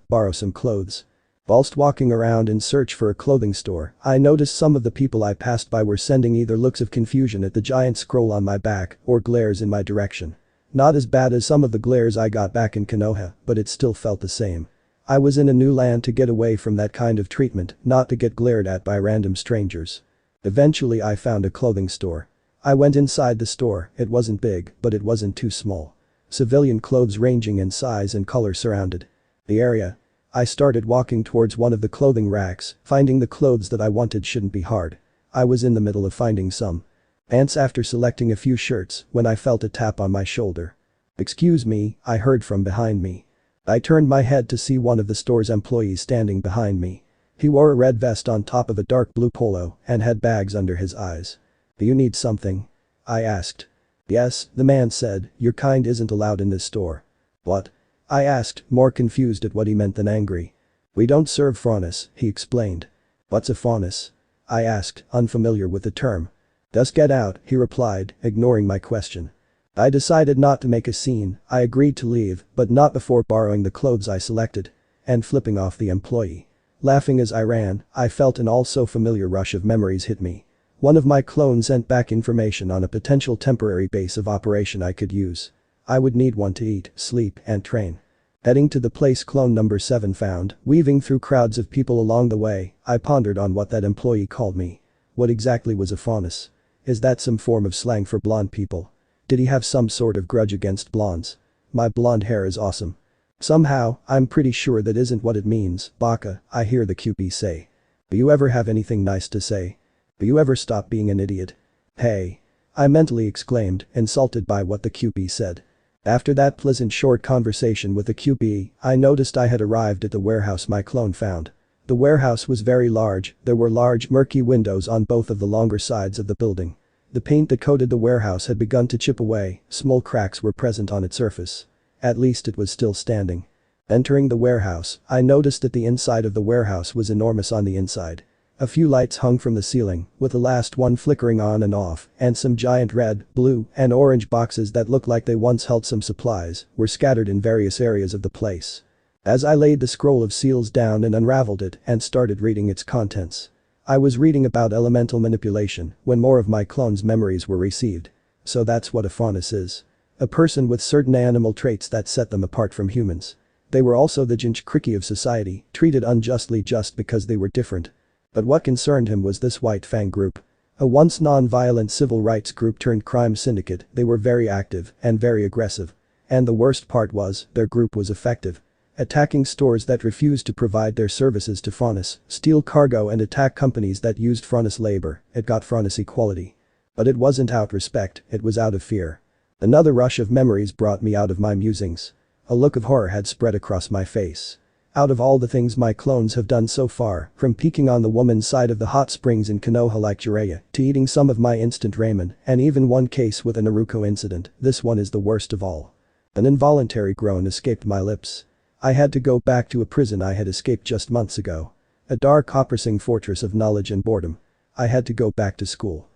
borrow some clothes. Whilst walking around in search for a clothing store, I noticed some of the people I passed by were sending either looks of confusion at the giant scroll on my back or glares in my direction. Not as bad as some of the glares I got back in Konoha, but it still felt the same. I was in a new land to get away from that kind of treatment, not to get glared at by random strangers. Eventually I found a clothing store. I went inside the store. It wasn't big, but it wasn't too small. Civilian clothes ranging in size and color surrounded the area. I started walking towards one of the clothing racks. Finding the clothes that I wanted shouldn't be hard. I was in the middle of finding some pants after selecting a few shirts when I felt a tap on my shoulder. "Excuse me," I heard from behind me. I turned my head to see one of the store's employees standing behind me. He wore a red vest on top of a dark blue polo and had bags under his eyes. "Do you need something?" I asked. "Yes," the man said, "your kind isn't allowed in this store." "What?" I asked, more confused at what he meant than angry. "We don't serve furnace," he explained. "What's a furnace?" I asked, unfamiliar with the term. "Just get out," he replied, ignoring my question. I decided not to make a scene. I agreed to leave, but not before borrowing the clothes I selected and flipping off the employee. Laughing as I ran, I felt an all-so-familiar rush of memories hit me. One of my clones sent back information on a potential temporary base of operation I could use. I would need one to eat, sleep, and train. Heading to the place clone number 7 found, weaving through crowds of people along the way, I pondered on what that employee called me. What exactly was a faunus? Is that some form of slang for blonde people? Did he have some sort of grudge against blondes? My blonde hair is awesome. Somehow, I'm pretty sure that isn't what it means. "Baka," I hear the QP say. "Do you ever have anything nice to say? Do you ever stop being an idiot?" "Hey." I mentally exclaimed, insulted by what the QP said. After that pleasant short conversation with the QP, I noticed I had arrived at the warehouse my clone found. The warehouse was very large. There were large, murky windows on both of the longer sides of the building. The paint that coated the warehouse had begun to chip away. Small cracks were present on its surface. At least it was still standing. Entering the warehouse, I noticed that the inside of the warehouse was enormous on the inside. A few lights hung from the ceiling, with the last one flickering on and off, and some giant red, blue, and orange boxes that looked like they once held some supplies were scattered in various areas of the place. As I laid the scroll of seals down and unraveled it and started reading its contents, I was reading about elemental manipulation when more of my clone's memories were received. So that's what a faunus is. A person with certain animal traits that set them apart from humans. They were also the Jinchuriki of society, treated unjustly just because they were different. But what concerned him was this White Fang group. A once non-violent civil rights group turned crime syndicate. They were very active and very aggressive. And the worst part was, their group was effective. Attacking stores that refused to provide their services to faunus, steal cargo and attack companies that used faunus labor. It got faunus equality. But it wasn't out respect, it was out of fear. Another rush of memories brought me out of my musings. A look of horror had spread across my face. Out of all the things my clones have done so far, from peeking on the woman's side of the hot springs in Konoha like Jiraiya, to eating some of my instant ramen, and even one case with a Naruto incident, this one is the worst of all. An involuntary groan escaped my lips. I had to go back to a prison I had escaped just months ago. A dark oppressing fortress of knowledge and boredom. I had to go back to school.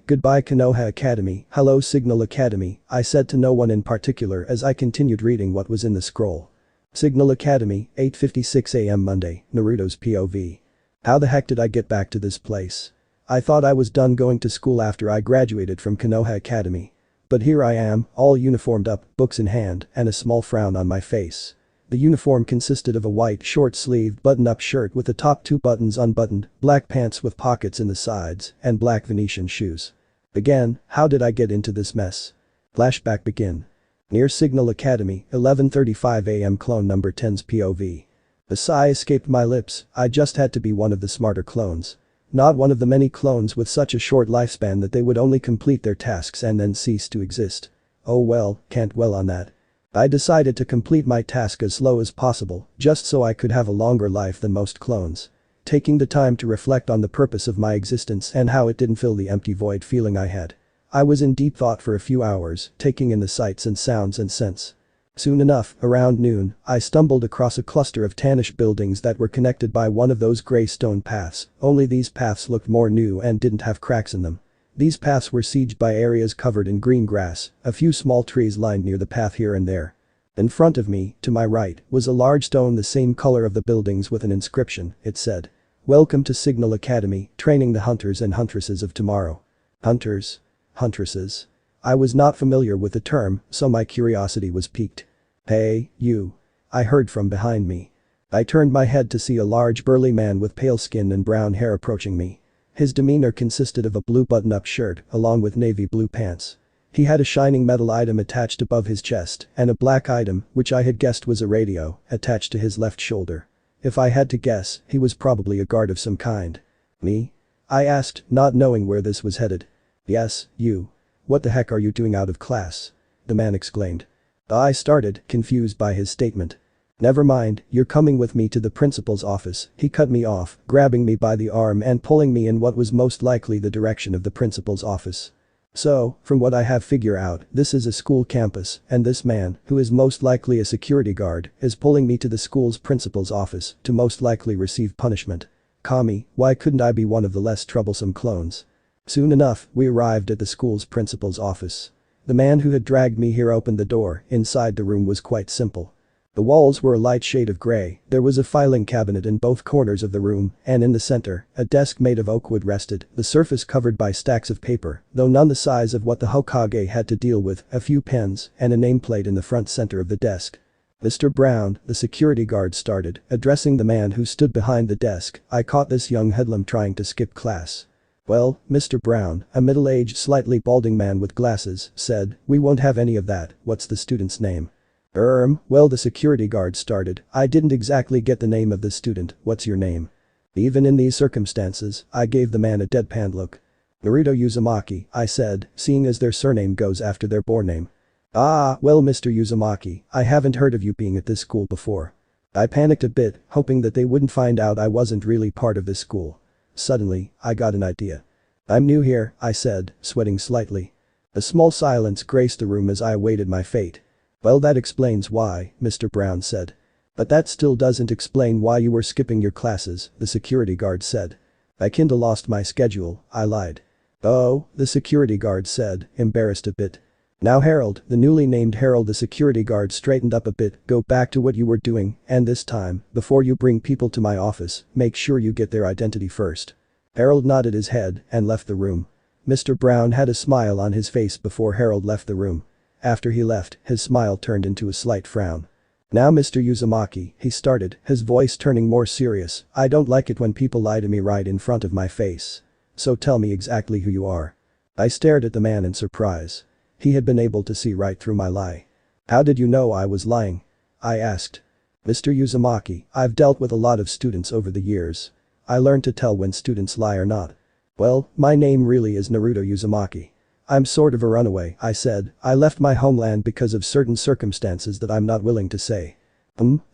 Goodbye Konoha Academy, hello Signal Academy, I said to no one in particular as I continued reading what was in the scroll. Signal Academy, 8:56 AM Monday, Naruto's POV. How the heck did I get back to this place? I thought I was done going to school after I graduated from Konoha Academy. But here I am, all uniformed up, books in hand, and a small frown on my face. The uniform consisted of a white short-sleeved button-up shirt with the top 2 buttons unbuttoned, black pants with pockets in the sides, and black Venetian shoes. Again, how did I get into this mess? Flashback begin. Near Signal Academy, 11:35 AM clone number 10's POV. A sigh escaped my lips. I just had to be one of the smarter clones. Not one of the many clones with such a short lifespan that they would only complete their tasks and then cease to exist. Oh well, can't dwell on that. I decided to complete my task as slow as possible, just so I could have a longer life than most clones. Taking the time to reflect on the purpose of my existence and how it didn't fill the empty void feeling I had. I was in deep thought for a few hours, taking in the sights and sounds and scents. Soon enough, around noon, I stumbled across a cluster of tannish buildings that were connected by one of those gray stone paths, only these paths looked more new and didn't have cracks in them. These paths were sieged by areas covered in green grass, a few small trees lined near the path here and there. In front of me, to my right, was a large stone the same color of the buildings with an inscription. It said, "Welcome to Signal Academy, training the hunters and huntresses of tomorrow." Hunters? Huntresses? I was not familiar with the term, so my curiosity was piqued. "Hey, you." I heard from behind me. I turned my head to see a large burly man with pale skin and brown hair approaching me. His demeanor consisted of a blue button-up shirt along with navy blue pants. He had a shining metal item attached above his chest and a black item, which I had guessed was a radio, attached to his left shoulder. If I had to guess, he was probably a guard of some kind. Me? I asked, not knowing where this was headed. Yes, you. What the heck are you doing out of class? The man exclaimed. I started, confused by his statement. Never mind, you're coming with me to the principal's office, he cut me off, grabbing me by the arm and pulling me in what was most likely the direction of the principal's office. So, from what I have figured out, this is a school campus, and this man, who is most likely a security guard, is pulling me to the school's principal's office to most likely receive punishment. Kami, why couldn't I be one of the less troublesome clones? Soon enough, we arrived at the school's principal's office. The man who had dragged me here opened the door. Inside the room was quite simple. The walls were a light shade of gray, there was a filing cabinet in both corners of the room, and in the center, a desk made of oak wood rested, the surface covered by stacks of paper, though none the size of what the Hokage had to deal with, a few pens, and a nameplate in the front center of the desk. Mr. Brown, the security guard started, addressing the man who stood behind the desk. I caught this young hoodlum trying to skip class. Well, Mr. Brown, a middle-aged slightly balding man with glasses, said, we won't have any of that, what's the student's name? Well, the security guard started, I didn't exactly get the name of the student, what's your name? Even in these circumstances, I gave the man a deadpan look. Naruto Uzumaki, I said, seeing as their surname goes after their born name. Ah, well Mr. Uzumaki, I haven't heard of you being at this school before. I panicked a bit, hoping that they wouldn't find out I wasn't really part of this school. Suddenly, I got an idea. I'm new here, I said, sweating slightly. A small silence graced the room as I awaited my fate. Well, that explains why, Mr. Brown said. But that still doesn't explain why you were skipping your classes, the security guard said. I kinda lost my schedule, I lied. Oh, the security guard said, embarrassed a bit. Now Harold, the newly named Harold, the security guard straightened up a bit, go back to what you were doing, and this time, before you bring people to my office, make sure you get their identity first. Harold nodded his head and left the room. Mr. Brown had a smile on his face before Harold left the room. After he left, his smile turned into a slight frown. Now Mr. Uzumaki, he started, his voice turning more serious, I don't like it when people lie to me right in front of my face. So tell me exactly who you are. I stared at the man in surprise. He had been able to see right through my lie. How did you know I was lying? I asked. Mr. Uzumaki, I've dealt with a lot of students over the years. I learned to tell when students lie or not. Well, my name really is Naruto Uzumaki. I'm sort of a runaway, I said, I left my homeland because of certain circumstances that I'm not willing to say.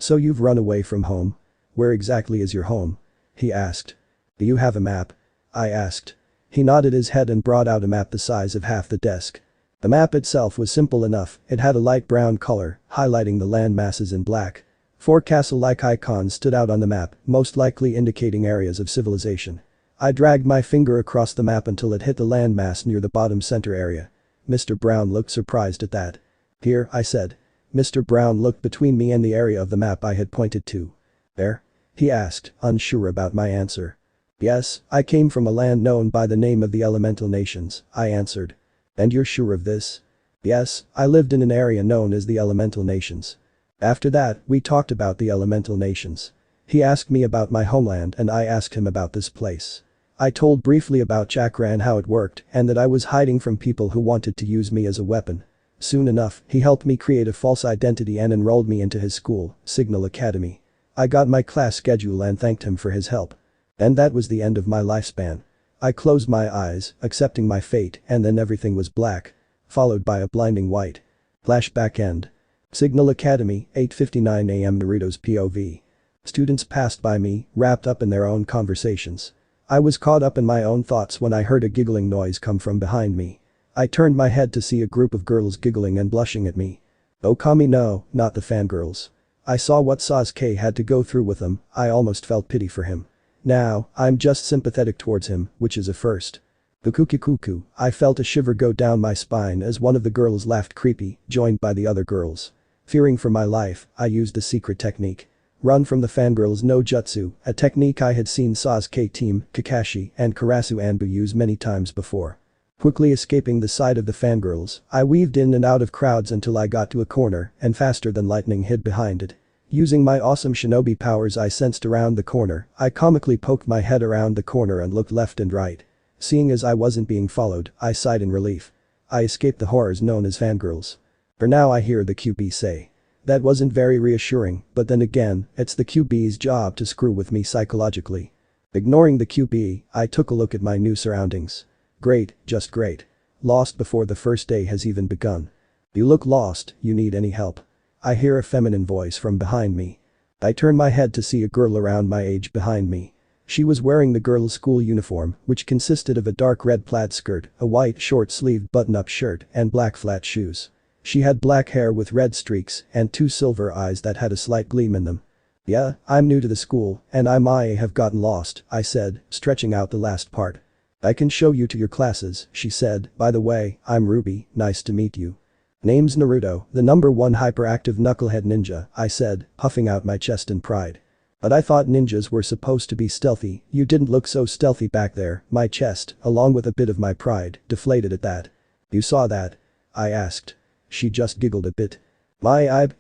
So you've run away from home? Where exactly is your home? He asked. Do you have a map? I asked. He nodded his head and brought out a map the size of half the desk. The map itself was simple enough, it had a light brown color, highlighting the land masses in black. 4 castle-like icons stood out on the map, most likely indicating areas of civilization. I dragged my finger across the map until it hit the landmass near the bottom center area. Mr. Brown looked surprised at that. Here, I said. Mr. Brown looked between me and the area of the map I had pointed to. There? He asked, unsure about my answer. Yes, I came from a land known by the name of the Elemental Nations, I answered. And you're sure of this? Yes, I lived in an area known as the Elemental Nations. After that, we talked about the Elemental Nations. He asked me about my homeland and I asked him about this place. I told briefly about chakra and how it worked and that I was hiding from people who wanted to use me as a weapon. Soon enough, he helped me create a false identity and enrolled me into his school, Signal Academy. I got my class schedule and thanked him for his help. And that was the end of my lifespan. I closed my eyes, accepting my fate, and then everything was black. Followed by a blinding white. Flashback end. Signal Academy, 8:59 AM Naruto's POV. Students passed by me, wrapped up in their own conversations. I was caught up in my own thoughts when I heard a giggling noise come from behind me. I turned my head to see a group of girls giggling and blushing at me. Oh Kami, no, not the fangirls. I saw what Sasuke had to go through with them, I almost felt pity for him. Now, I'm just sympathetic towards him, which is a first. Kuku, I felt a shiver go down my spine as one of the girls laughed creepy, joined by the other girls. Fearing for my life, I used a secret technique. Run from the fangirls no jutsu, a technique I had seen Sasuke team, Kakashi and Karasu Anbu use many times before. Quickly escaping the sight of the fangirls, I weaved in and out of crowds until I got to a corner and faster than lightning hid behind it. Using my awesome shinobi powers I sensed around the corner, I comically poked my head around the corner and looked left and right. Seeing as I wasn't being followed, I sighed in relief. I escaped the horrors known as fangirls. For now I hear the QB say. That wasn't very reassuring, but then again, it's the QB's job to screw with me psychologically. Ignoring the QB, I took a look at my new surroundings. Great, just great. Lost before the first day has even begun. You look lost, you need any help? I hear a feminine voice from behind me. I turn my head to see a girl around my age behind me. She was wearing the girl's school uniform, which consisted of a dark red plaid skirt, a white short-sleeved button-up shirt, and black flat shoes. She had black hair with red streaks and 2 silver eyes that had a slight gleam in them. Yeah, I'm new to the school, and I might have gotten lost, I said, stretching out the last part. I can show you to your classes, she said, by the way, I'm Ruby, nice to meet you. Name's Naruto, the #1 hyperactive knucklehead ninja, I said, puffing out my chest in pride. But I thought ninjas were supposed to be stealthy, you didn't look so stealthy back there, my chest, along with a bit of my pride, deflated at that. You saw that? I asked. She just giggled a bit.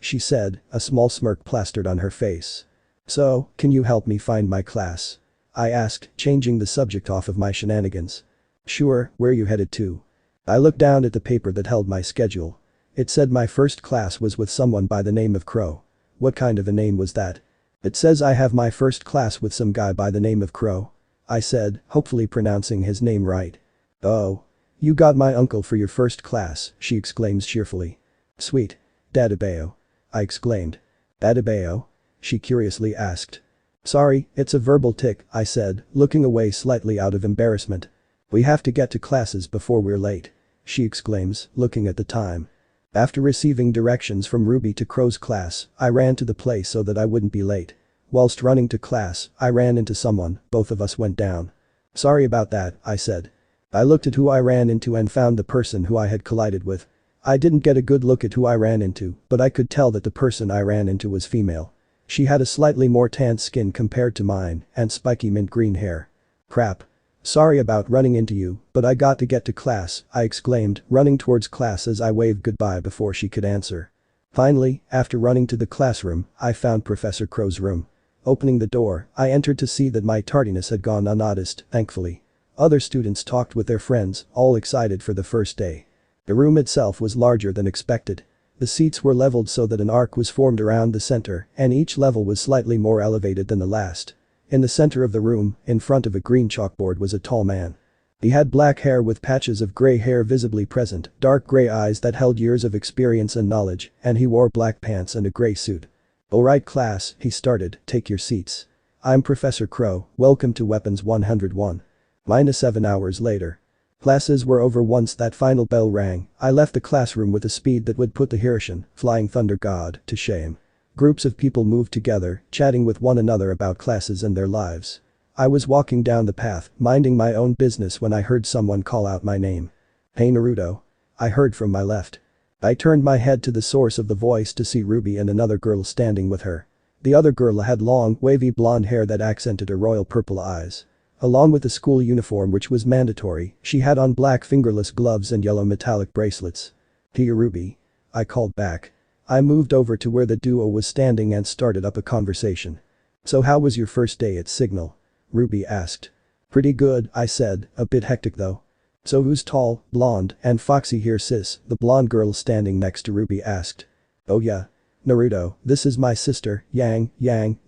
She said, a small smirk plastered on her face. So, can you help me find my class? I asked, changing the subject off of my shenanigans. Sure, where you headed to? I looked down at the paper that held my schedule. It said my first class was with someone by the name of Crow. What kind of a name was that? It says I have my first class with some guy by the name of Crow. I said, hopefully pronouncing his name right. Oh. You got my uncle for your first class, she exclaims cheerfully. Sweet. Dadabeo. I exclaimed. Dadabeo? She curiously asked. Sorry, it's a verbal tic, I said, looking away slightly out of embarrassment. We have to get to classes before we're late. She exclaims, looking at the time. After receiving directions from Ruby to Crow's class, I ran to the place so that I wouldn't be late. Whilst running to class, I ran into someone, both of us went down. Sorry about that, I said. I looked at who I ran into and found the person who I had collided with. I didn't get a good look at who I ran into, but I could tell that the person I ran into was female. She had a slightly more tanned skin compared to mine, and spiky mint green hair. Crap. Sorry about running into you, but I got to get to class, I exclaimed, running towards class as I waved goodbye before she could answer. Finally, after running to the classroom, I found Professor Crow's room. Opening the door, I entered to see that my tardiness had gone unnoticed, thankfully. Other students talked with their friends, all excited for the first day. The room itself was larger than expected. The seats were leveled so that an arc was formed around the center, and each level was slightly more elevated than the last. In the center of the room, in front of a green chalkboard was a tall man. He had black hair with patches of gray hair visibly present, dark gray eyes that held years of experience and knowledge, and he wore black pants and a gray suit. Alright class, he started, take your seats. I'm Professor Crow, welcome to Weapons 101. -7 hours later. Classes were over once that final bell rang, I left the classroom with a speed that would put the Hirshin, Flying Thunder God, to shame. Groups of people moved together, chatting with one another about classes and their lives. I was walking down the path, minding my own business when I heard someone call out my name. Hey Naruto. I heard from my left. I turned my head to the source of the voice to see Ruby and another girl standing with her. The other girl had long, wavy blonde hair that accented her royal purple eyes. Along with the school uniform which was mandatory, she had on black fingerless gloves and yellow metallic bracelets. Hey Ruby. I called back. I moved over to where the duo was standing and started up a conversation. So how was your first day at Signal? Ruby asked. Pretty good, I said, a bit hectic though. So who's tall, blonde, and foxy here sis? The blonde girl standing next to Ruby asked. Oh yeah. Naruto, this is my sister, Yang,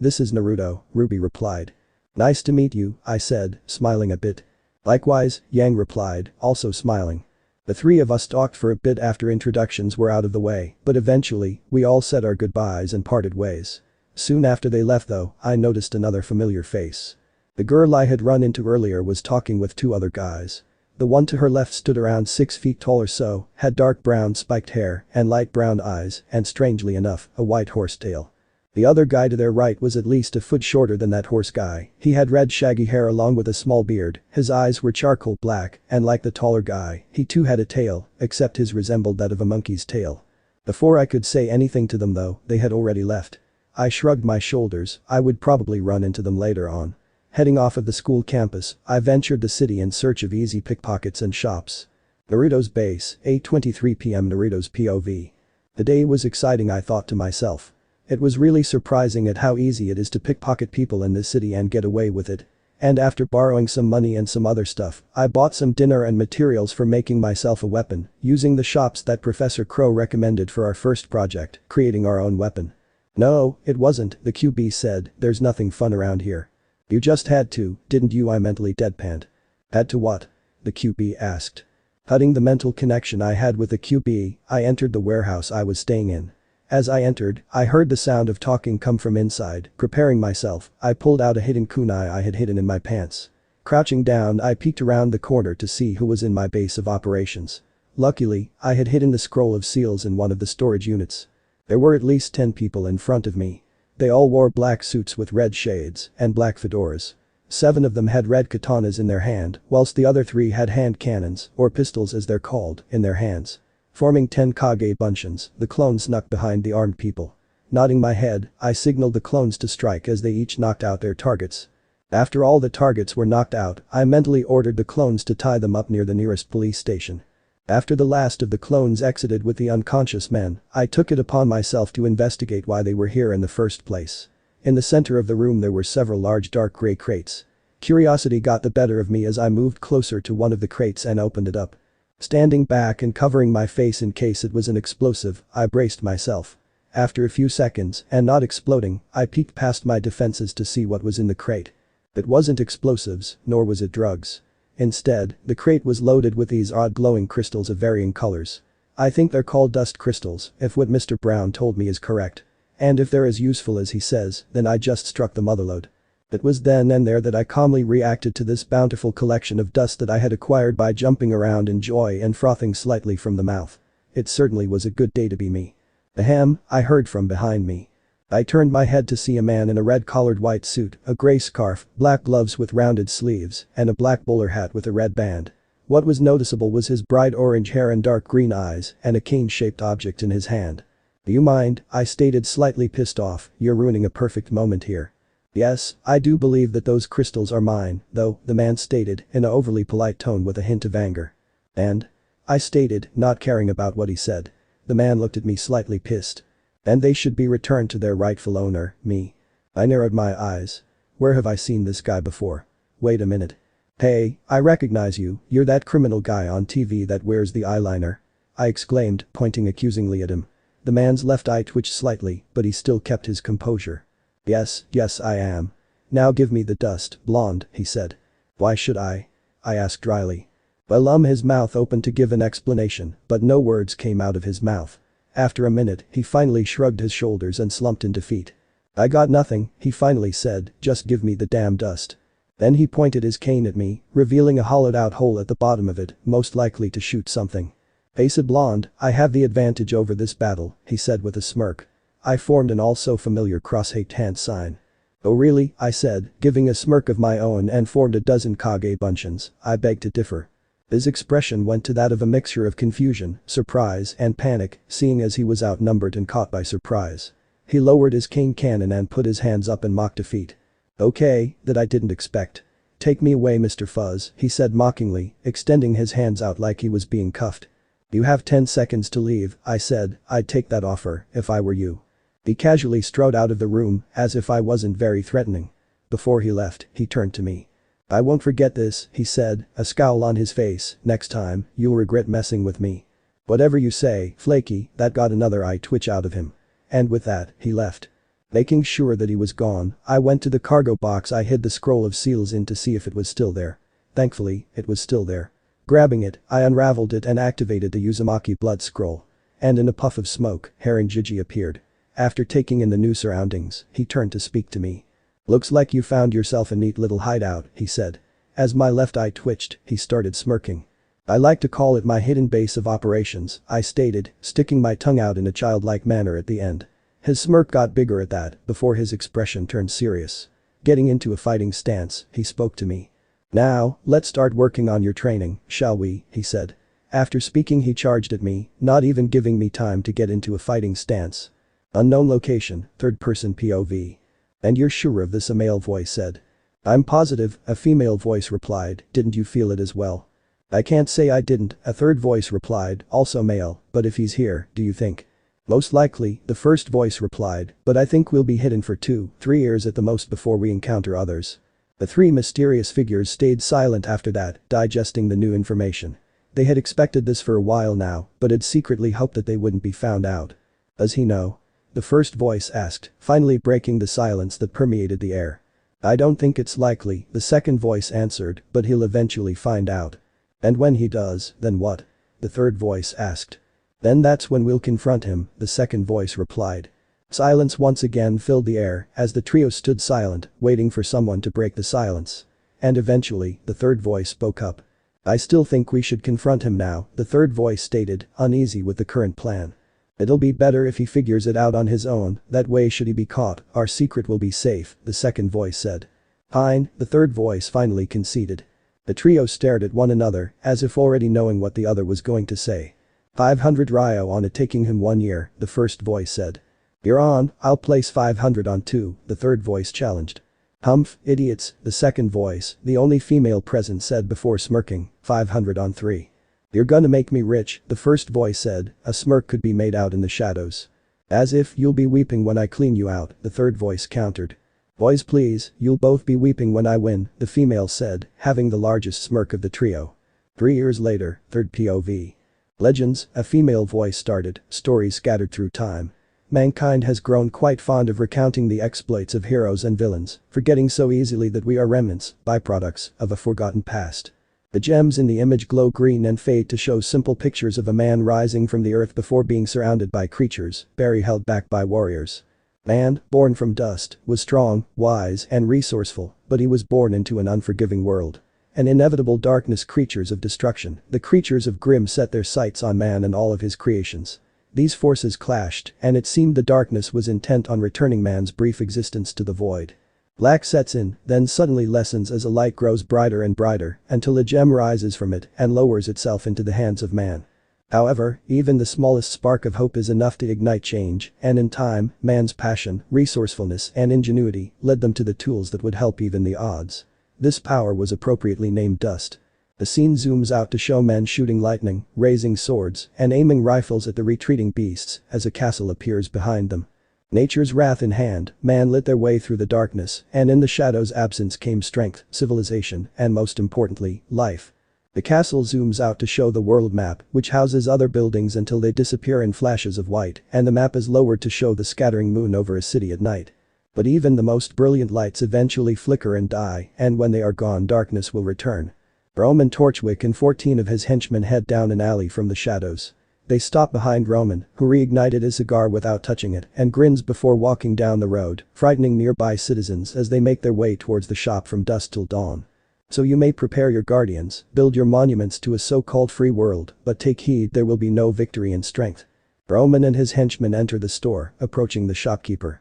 this is Naruto, Ruby replied. Nice to meet you, I said, smiling a bit. Likewise, Yang replied, also smiling. The three of us talked for a bit after introductions were out of the way, but eventually, we all said our goodbyes and parted ways. Soon after they left though, I noticed another familiar face. The girl I had run into earlier was talking with 2 other guys. The one to her left stood around 6 feet tall or so, had dark brown spiked hair and light brown eyes, and strangely enough, a white horse tail. The other guy to their right was at least a foot shorter than that horse guy, he had red shaggy hair along with a small beard, his eyes were charcoal black, and like the taller guy, he too had a tail, except his resembled that of a monkey's tail. Before I could say anything to them though, they had already left. I shrugged my shoulders, I would probably run into them later on. Heading off of the school campus, I ventured the city in search of easy pickpockets and shops. Naruto's base, 8:23 p.m. Naruto's POV. The day was exciting I thought to myself. It was really surprising at how easy it is to pickpocket people in this city and get away with it. And after borrowing some money and some other stuff, I bought some dinner and materials for making myself a weapon, using the shops that Professor Crow recommended for our first project, creating our own weapon. No, it wasn't, the QB said, there's nothing fun around here. You just had to, didn't you? I mentally deadpanned. Had to what? The QB asked. Cutting the mental connection I had with the QB, I entered the warehouse I was staying in. As I entered, I heard the sound of talking come from inside. Preparing myself, I pulled out a hidden kunai I had hidden in my pants. Crouching down, I peeked around the corner to see who was in my base of operations. Luckily, I had hidden the scroll of seals in one of the storage units. There were at least 10 people in front of me. They all wore black suits with red shades and black fedoras. 7 of them had red katanas in their hand, whilst the other 3 had hand cannons, or pistols as they're called, in their hands. Forming 10 Kage Bunshins, the clones snuck behind the armed people. Nodding my head, I signaled the clones to strike as they each knocked out their targets. After all the targets were knocked out, I mentally ordered the clones to tie them up near the nearest police station. After the last of the clones exited with the unconscious men, I took it upon myself to investigate why they were here in the first place. In the center of the room there were several large dark gray crates. Curiosity got the better of me as I moved closer to one of the crates and opened it up. Standing back and covering my face in case it was an explosive, I braced myself. After a few seconds, and not exploding, I peeked past my defenses to see what was in the crate. It wasn't explosives, nor was it drugs. Instead, the crate was loaded with these odd glowing crystals of varying colors. I think they're called dust crystals, if what Mr. Brown told me is correct. And if they're as useful as he says, then I just struck the motherlode. It was then and there that I calmly reacted to this bountiful collection of dust that I had acquired by jumping around in joy and frothing slightly from the mouth. It certainly was a good day to be me. Ahem, I heard from behind me. I turned my head to see a man in a red-collared white suit, a gray scarf, black gloves with rounded sleeves, and a black bowler hat with a red band. What was noticeable was his bright orange hair and dark green eyes, and a cane-shaped object in his hand. "Do you mind?" I stated, slightly pissed off. "You're ruining a perfect moment here." "Yes, I do believe that those crystals are mine, though," the man stated, in an overly polite tone with a hint of anger. "And?" I stated, not caring about what he said. The man looked at me slightly pissed. "And they should be returned to their rightful owner, me." I narrowed my eyes. Where have I seen this guy before? Wait a minute. "Hey, I recognize you, you're that criminal guy on TV that wears the eyeliner," I exclaimed, pointing accusingly at him. The man's left eye twitched slightly, but he still kept his composure. Yes, I am. "Now give me the dust, blonde," he said. "Why should I?" I asked dryly. Well, his mouth opened to give an explanation, but no words came out of his mouth. After a minute, he finally shrugged his shoulders and slumped in defeat. "I got nothing," he finally said, "just give me the damn dust." Then he pointed his cane at me, revealing a hollowed-out hole at the bottom of it, most likely to shoot something. "Face it, blonde, I have the advantage over this battle," he said with a smirk. I formed an all-so-familiar cross-hate hand sign. "Oh really?" I said, giving a smirk of my own and formed a dozen Kage Bunshins. "I beg to differ." His expression went to that of a mixture of confusion, surprise, and panic, seeing as he was outnumbered and caught by surprise. He lowered his cane cannon and put his hands up in mock defeat. "Okay, that I didn't expect. Take me away, Mr. Fuzz," he said mockingly, extending his hands out like he was being cuffed. "You have 10 seconds to leave," I said. "I'd take that offer, if I were you." He casually strode out of the room, as if I wasn't very threatening. Before he left, he turned to me. "I won't forget this," he said, a scowl on his face. "Next time, you'll regret messing with me." "Whatever you say, Flaky," that got another eye twitch out of him. And with that, he left. Making sure that he was gone, I went to the cargo box I hid the scroll of seals in to see if it was still there. Thankfully, it was still there. Grabbing it, I unraveled it and activated the Uzumaki blood scroll. And in a puff of smoke, Harem Jiji appeared. After taking in the new surroundings, he turned to speak to me. "Looks like you found yourself a neat little hideout," he said. As my left eye twitched, he started smirking. "I like to call it my hidden base of operations," I stated, sticking my tongue out in a childlike manner at the end. His smirk got bigger at that, before his expression turned serious. Getting into a fighting stance, he spoke to me. "Now, let's start working on your training, shall we?" he said. After speaking, he charged at me, not even giving me time to get into a fighting stance. "Unknown location, third-person POV. And you're sure of this?" a male voice said. "I'm positive," a female voice replied. "Didn't you feel it as well?" "I can't say I didn't," a third voice replied, also male, "but if he's here, do you think?" Most likely, the first voice replied, but I think we'll be hidden for 2-3 years at the most before we encounter others. The three mysterious figures stayed silent after that, digesting the new information. They had expected this for a while now, but had secretly hoped that they wouldn't be found out. Does he know? The first voice asked, finally breaking the silence that permeated the air. I don't think it's likely, the second voice answered, but he'll eventually find out. And when he does, then what? The third voice asked. Then that's when we'll confront him, the second voice replied. Silence once again filled the air as the trio stood silent, waiting for someone to break the silence. And eventually, the third voice spoke up. I still think we should confront him now, the third voice stated, uneasy with the current plan. It'll be better if he figures it out on his own, that way should he be caught, our secret will be safe, the second voice said. Fine, the third voice finally conceded. The trio stared at one another, as if already knowing what the other was going to say. 500 Ryo on it, taking him 1 year, the first voice said. You're on, I'll place 500 on 2, the third voice challenged. Humph, idiots, the second voice, the only female present said before smirking, 500 on 3. You're gonna make me rich, the first voice said, a smirk could be made out in the shadows. As if you'll be weeping when I clean you out, the third voice countered. Boys please, you'll both be weeping when I win, the female said, having the largest smirk of the trio. 3 years later, third POV. Legends, a female voice started, stories scattered through time. Mankind has grown quite fond of recounting the exploits of heroes and villains, forgetting so easily that we are remnants, byproducts, of a forgotten past. The gems in the image glow green and fade to show simple pictures of a man rising from the earth before being surrounded by creatures, Barry held back by warriors. Man, born from dust, was strong, wise, and resourceful, but he was born into an unforgiving world. An inevitable darkness, creatures of destruction, the creatures of Grimm set their sights on man and all of his creations. These forces clashed, and it seemed the darkness was intent on returning man's brief existence to the void. Black sets in, then suddenly lessens as a light grows brighter and brighter, until a gem rises from it and lowers itself into the hands of man. However, even the smallest spark of hope is enough to ignite change, and in time, man's passion, resourcefulness, and ingenuity led them to the tools that would help even the odds. This power was appropriately named dust. The scene zooms out to show men shooting lightning, raising swords, and aiming rifles at the retreating beasts as a castle appears behind them. Nature's wrath in hand, man lit their way through the darkness, and in the shadows' absence came strength, civilization, and most importantly, life. The castle zooms out to show the world map, which houses other buildings until they disappear in flashes of white, and the map is lowered to show the scattering moon over a city at night. But even the most brilliant lights eventually flicker and die, and when they are gone, darkness will return. Roman Torchwick and 14 of his henchmen head down an alley from the shadows. They stop behind Roman, who reignited his cigar without touching it and grins before walking down the road, frightening nearby citizens as they make their way towards the shop from dusk till dawn. So you may prepare your guardians, build your monuments to a so-called free world, but take heed, there will be no victory in strength. Roman and his henchmen enter the store, approaching the shopkeeper.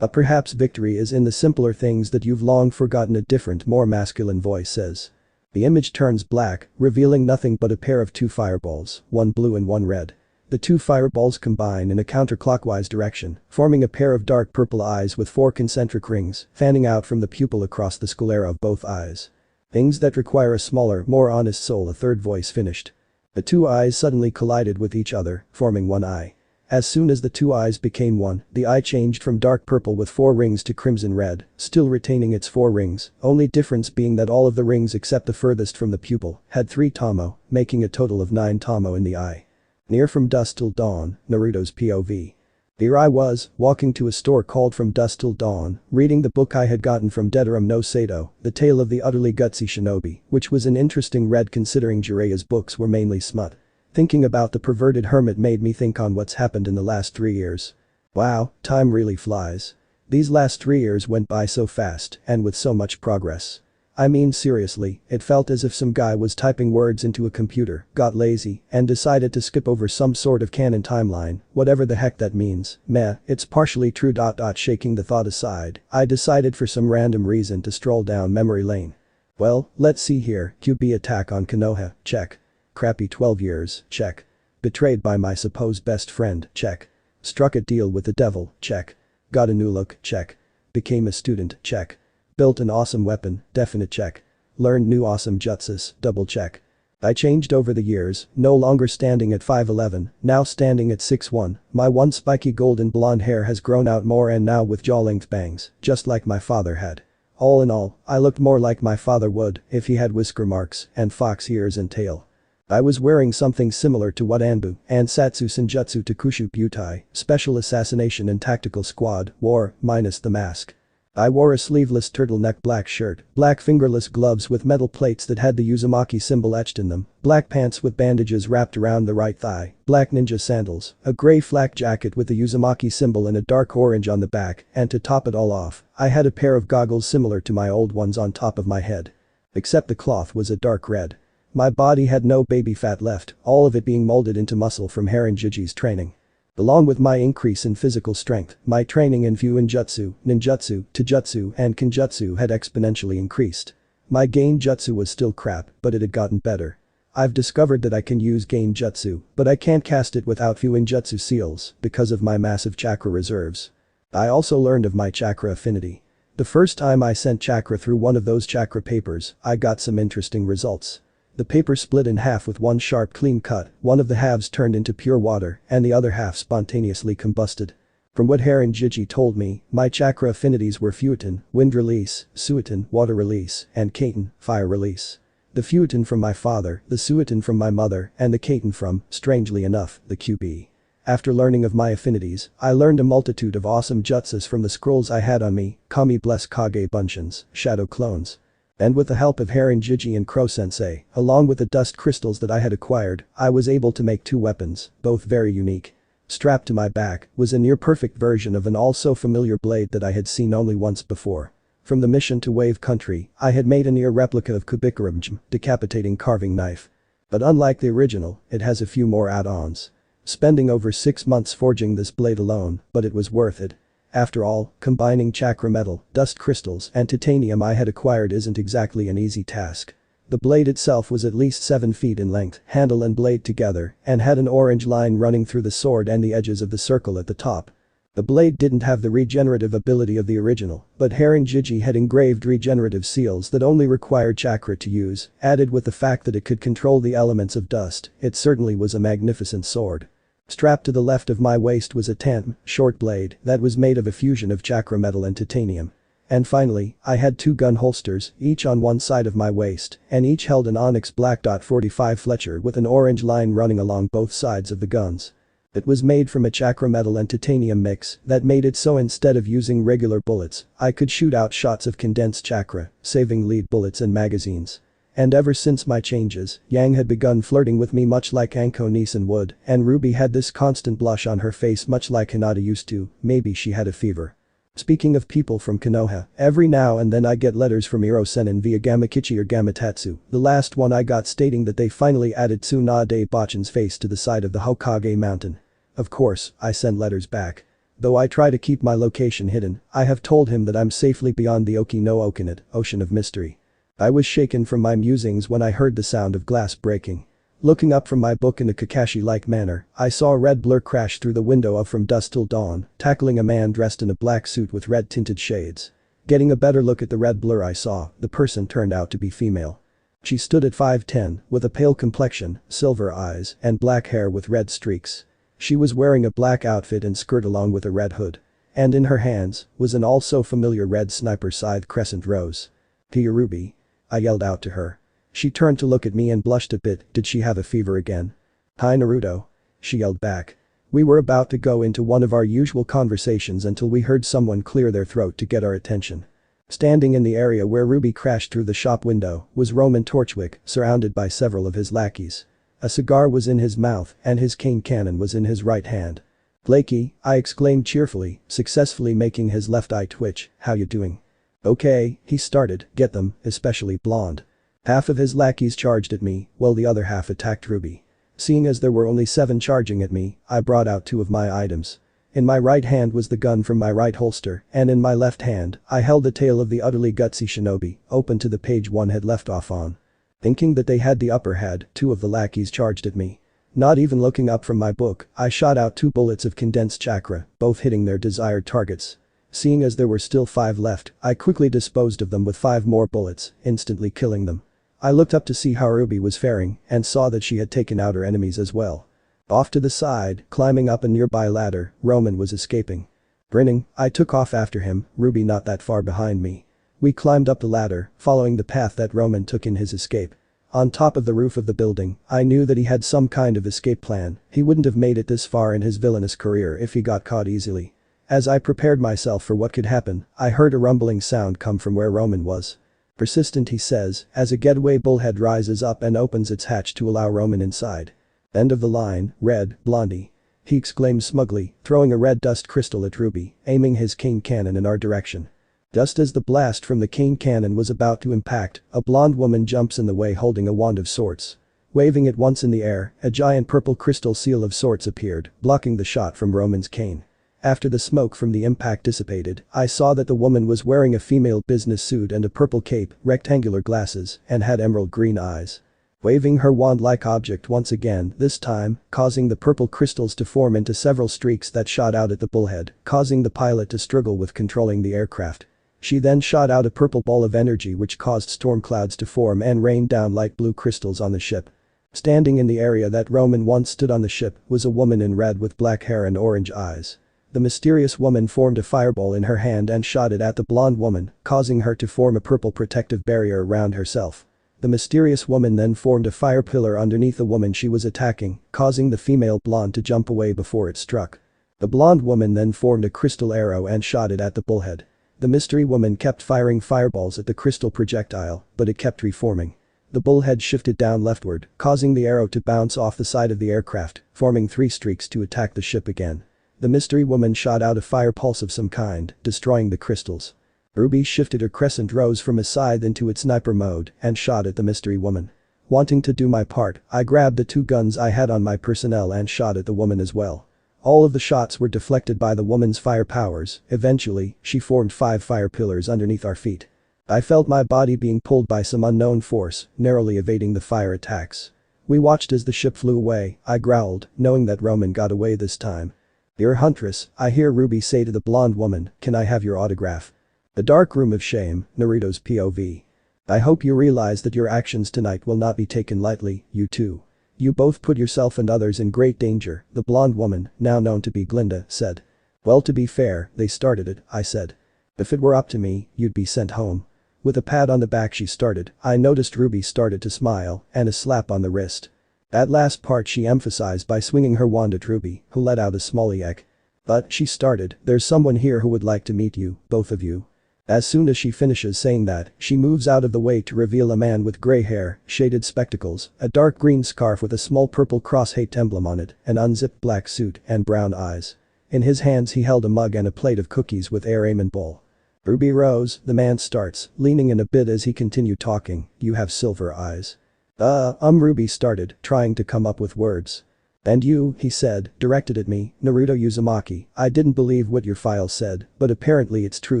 Perhaps victory is in the simpler things that you've long forgotten, a different, more masculine voice says. The image turns black, revealing nothing but a pair of 2 fireballs, one blue and one red. The 2 fireballs combine in a counterclockwise direction, forming a pair of dark purple eyes with 4 concentric rings, fanning out from the pupil across the sclera of both eyes. Things that require a smaller, more honest soul, a third voice finished. The 2 eyes suddenly collided with each other, forming one eye. As soon as the 2 eyes became one, the eye changed from dark purple with 4 rings to crimson red, still retaining its 4 rings, only difference being that all of the rings except the furthest from the pupil had 3 tomo, making a total of 9 tomo in the eye. Near from dusk till dawn, Naruto's POV. Here I was, walking to a store called From Dusk Till Dawn, reading the book I had gotten from Deterum no Sato, The Tale of the Utterly Gutsy Shinobi, which was an interesting read considering Jiraiya's books were mainly smut. Thinking about the perverted hermit made me think on what's happened in the last 3 years. Wow, time really flies. These last 3 years went by so fast and with so much progress. I mean seriously, it felt as if some guy was typing words into a computer, got lazy, and decided to skip over some sort of canon timeline, whatever the heck that means. Meh, it's partially true. Shaking the thought aside, I decided for some random reason to stroll down memory lane. Well, let's see here, QB attack on Konoha, check. Crappy 12 years, check. Betrayed by my supposed best friend, check. Struck a deal with the devil, check. Got a new look, check. Became a student, check. Built an awesome weapon, definite check. Learned new awesome jutsus, double check. I changed over the years, no longer standing at 5'11", now standing at 6'1", my once spiky golden blonde hair has grown out more and now with jaw-length bangs, just like my father had. All in all, I looked more like my father would if he had whisker marks and fox ears and tail. I was wearing something similar to what Anbu and Satsu Senjutsu CrimsonKyuubiSage, Special Assassination and Tactical Squad, wore, minus the mask. I wore a sleeveless turtleneck black shirt, black fingerless gloves with metal plates that had the Uzumaki symbol etched in them, black pants with bandages wrapped around the right thigh, black ninja sandals, a grey flak jacket with the Uzumaki symbol and a dark orange on the back, and to top it all off, I had a pair of goggles similar to my old ones on top of my head. Except the cloth was a dark red. My body had no baby fat left, all of it being molded into muscle from Harem training. Along with my increase in physical strength, my training in Fuinjutsu, Ninjutsu, Taijutsu and Kenjutsu had exponentially increased. My Gain Jutsu was still crap, but it had gotten better. I've discovered that I can use Gain Jutsu, but I can't cast it without Fuinjutsu seals because of my massive chakra reserves. I also learned of my chakra affinity. The first time I sent chakra through one of those chakra papers, I got some interesting results. The paper split in half with one sharp clean cut, one of the halves turned into pure water and the other half spontaneously combusted. From what Harem told me, my chakra affinities were Fuitin, wind release, Suitin, water release, and Kaiten, fire release. The Fuitin from my father, the Suitin from my mother, and the Kaiten from, strangely enough, the QB. After learning of my affinities, I learned a multitude of awesome jutsus from the scrolls I had on me, Kami bless Kage Bunshin, shadow clones. And with the help of Harem and Crow-sensei, along with the dust crystals that I had acquired, I was able to make 2 weapons, both very unique. Strapped to my back was a near-perfect version of an all-so-familiar blade that I had seen only once before. From the mission to Wave Country, I had made a near replica of CrypsonKyuubiSage, decapitating carving knife. But unlike the original, it has a few more add-ons. Spending over 6 months forging this blade alone, but it was worth it. After all, combining chakra metal, dust crystals and titanium I had acquired isn't exactly an easy task. The blade itself was at least 7 feet in length, handle and blade together, and had an orange line running through the sword and the edges of the circle at the top. The blade didn't have the regenerative ability of the original, but Harem had engraved regenerative seals that only required chakra to use, added with the fact that it could control the elements of dust, it certainly was a magnificent sword. Strapped to the left of my waist was a short blade that was made of a fusion of chakra metal and titanium. And finally, I had 2 gun holsters, each on one side of my waist, and each held an onyx black .45 Fletcher with an orange line running along both sides of the guns. It was made from a chakra metal and titanium mix that made it so instead of using regular bullets, I could shoot out shots of condensed chakra, saving lead bullets and magazines. And ever since my changes, Yang had begun flirting with me much like Anko Neeson would, and Ruby had this constant blush on her face much like Hinata used to, maybe she had a fever. Speaking of people from Konoha, every now and then I get letters from Iro-senin via Gamakichi or Gamatatsu, the last one I got stating that they finally added Tsunade Bachin's face to the side of the Hokage mountain. Of course, I send letters back. Though I try to keep my location hidden, I have told him that I'm safely beyond the Oki no Okinet, Ocean of Mystery. I was shaken from my musings when I heard the sound of glass breaking. Looking up from my book in a Kakashi-like manner, I saw a red blur crash through the window of From Dusk Till Dawn, tackling a man dressed in a black suit with red-tinted shades. Getting a better look at the red blur I saw, the person turned out to be female. She stood at 5'10", with a pale complexion, silver eyes, and black hair with red streaks. She was wearing a black outfit and skirt along with a red hood. And in her hands was an all-so-familiar red sniper scythe crescent rose. "Kyuubi," I yelled out to her. She turned to look at me and blushed a bit. Did she have a fever again? "Hi Naruto," she yelled back. We were about to go into one of our usual conversations until we heard someone clear their throat to get our attention. Standing in the area where Ruby crashed through the shop window was Roman Torchwick, surrounded by several of his lackeys. A cigar was in his mouth and his cane cannon was in his right hand. "Blakey," I exclaimed cheerfully, successfully making his left eye twitch, "how you doing?" "Okay," he started, "get them, especially blonde." Half of his lackeys charged at me, while the other half attacked Ruby. Seeing as there were only 7 charging at me, I brought out 2 of my items. In my right hand was the gun from my right holster, and in my left hand, I held the tale of the utterly gutsy shinobi, open to the page one had left off on. Thinking that they had the upper hand, 2 of the lackeys charged at me. Not even looking up from my book, I shot out 2 bullets of condensed chakra, both hitting their desired targets. Seeing as there were still 5 left, I quickly disposed of them with 5 more bullets, instantly killing them. I looked up to see how Ruby was faring and saw that she had taken out her enemies as well. Off to the side, climbing up a nearby ladder, Roman was escaping. Grinning, I took off after him, Ruby not that far behind me. We climbed up the ladder, following the path that Roman took in his escape. On top of the roof of the building, I knew that he had some kind of escape plan, he wouldn't have made it this far in his villainous career if he got caught easily. As I prepared myself for what could happen, I heard a rumbling sound come from where Roman was. Persistent, he says, as a getaway bullhead rises up and opens its hatch to allow Roman inside. End of the line, red, blondie. He exclaimed smugly, throwing a red dust crystal at Ruby, aiming his cane cannon in our direction. Just as the blast from the cane cannon was about to impact, a blonde woman jumps in the way holding a wand of sorts. Waving it once in the air, a giant purple crystal seal of sorts appeared, blocking the shot from Roman's cane. After the smoke from the impact dissipated, I saw that the woman was wearing a female business suit and a purple cape, rectangular glasses, and had emerald green eyes. Waving her wand-like object once again, this time, causing the purple crystals to form into several streaks that shot out at the bullhead, causing the pilot to struggle with controlling the aircraft. She then shot out a purple ball of energy which caused storm clouds to form and rain down light blue crystals on the ship. Standing in the area that Roman once stood on the ship was a woman in red with black hair and orange eyes. The mysterious woman formed a fireball in her hand and shot it at the blonde woman, causing her to form a purple protective barrier around herself. The mysterious woman then formed a fire pillar underneath the woman she was attacking, causing the female blonde to jump away before it struck. The blonde woman then formed a crystal arrow and shot it at the bullhead. The mystery woman kept firing fireballs at the crystal projectile, but it kept reforming. The bullhead shifted down leftward, causing the arrow to bounce off the side of the aircraft, forming 3 streaks to attack the ship again. The mystery woman shot out a fire pulse of some kind, destroying the crystals. Ruby shifted her crescent rose from a scythe into its sniper mode and shot at the mystery woman. Wanting to do my part, I grabbed the 2 guns I had on my personnel and shot at the woman as well. All of the shots were deflected by the woman's fire powers, eventually, she formed 5 fire pillars underneath our feet. I felt my body being pulled by some unknown force, narrowly evading the fire attacks. We watched as the ship flew away, I growled, knowing that Roman got away this time. "Dear Huntress," I hear Ruby say to the blonde woman, "can I have your autograph?" The dark room of shame, Naruto's POV. "I hope you realize that your actions tonight will not be taken lightly, you two. You both put yourself and others in great danger," the blonde woman, now known to be Glinda, said. "Well, to be fair, they started it," I said. "If it were up to me, you'd be sent home." With a pat on the back she started, I noticed Ruby started to smile, and a slap on the wrist. That last part she emphasized by swinging her wand at Ruby, who let out a small eek. "But," she started, "there's someone here who would like to meet you, both of you." As soon as she finishes saying that, she moves out of the way to reveal a man with gray hair, shaded spectacles, a dark green scarf with a small purple cross-hate emblem on it, an unzipped black suit, and brown eyes. In his hands he held a mug and a plate of cookies with almond bowl. "Ruby Rose," the man starts, leaning in a bit as he continued talking, "you have silver eyes." Ruby started, trying to come up with words. "And you," he said, directed at me, "Naruto Uzumaki, I didn't believe what your file said, but apparently it's true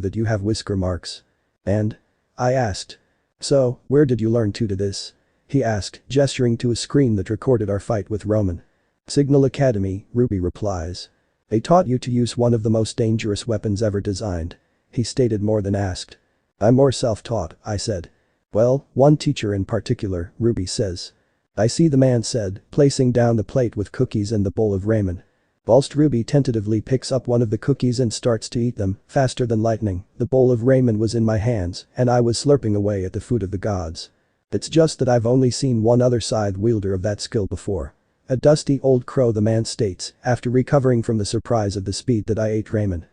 that you have whisker marks." "And?" I asked. "So, where did you learn to do this?" he asked, gesturing to a screen that recorded our fight with Roman. "Signal Academy," Ruby replies. "They taught you to use one of the most dangerous weapons ever designed," he stated more than asked. "I'm more self-taught," I said. "Well, one teacher in particular," Ruby says. "I see," the man said, placing down the plate with cookies and the bowl of ramen. Whilst Ruby tentatively picks up one of the cookies and starts to eat them, faster than lightning, the bowl of ramen was in my hands and I was slurping away at the food of the gods. "It's just that I've only seen one other scythe wielder of that skill before. A dusty old crow," the man states, after recovering from the surprise of the speed that I ate ramen.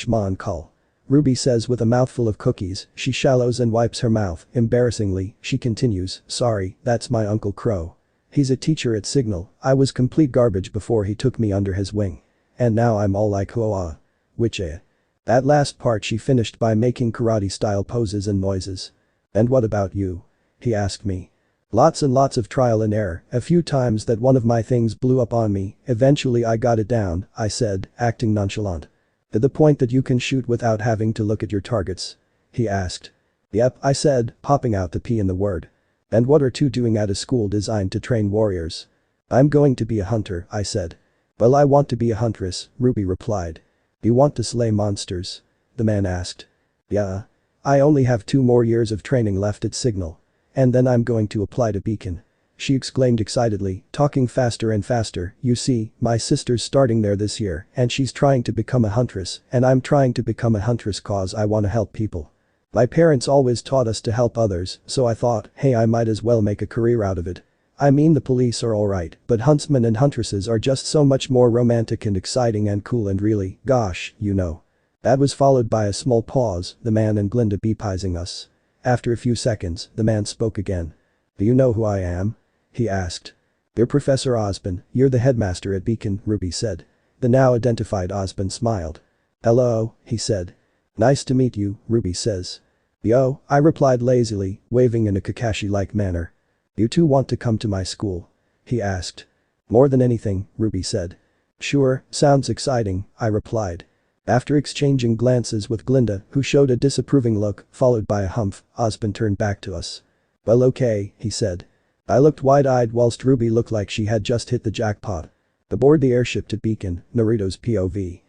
"Mon call," Ruby says with a mouthful of cookies, she shallows and wipes her mouth, embarrassingly, she continues, "Sorry, that's my Uncle Crow. He's a teacher at Signal, I was complete garbage before he took me under his wing. And now I'm all like Hoa. Which That last part she finished by making karate-style poses and noises. "And what about you?" he asked me. "Lots and lots of trial and error, a few times that one of my things blew up on me, eventually I got it down," I said, acting nonchalant. "To the point that you can shoot without having to look at your targets?" he asked. "Yep," I said, popping out the P in the word. "And what are you doing at a school designed to train warriors?" "I'm going to be a hunter," I said. "Well, I want to be a huntress," Ruby replied. "You want to slay monsters?" the man asked. "Yeah." I only have 2 more years of training left at Signal. And then I'm going to apply to Beacon. She exclaimed excitedly, talking faster and faster, you see, my sister's starting there this year and she's trying to become a huntress and I'm trying to become a huntress cause I wanna help people. My parents always taught us to help others, so I thought, hey, I might as well make a career out of it. I mean the police are alright, but huntsmen and huntresses are just so much more romantic and exciting and cool and really, gosh, you know. That was followed by a small pause, the man and Glinda beepizing us. After a few seconds, the man spoke again. Do you know who I am? He asked. You're Professor Osborne, you're the headmaster at Beacon, Ruby said. The now identified Osborne smiled. Hello, he said. Nice to meet you, Ruby says. Yo, I replied lazily, waving in a Kakashi-like manner. You two want to come to my school? He asked. More than anything, Ruby said. Sure, sounds exciting, I replied. After exchanging glances with Glinda, who showed a disapproving look, followed by a humph, Osborne turned back to us. Well okay, he said. I looked wide-eyed whilst Ruby looked like she had just hit the jackpot. Aboard the airship to Beacon, Naruto's POV.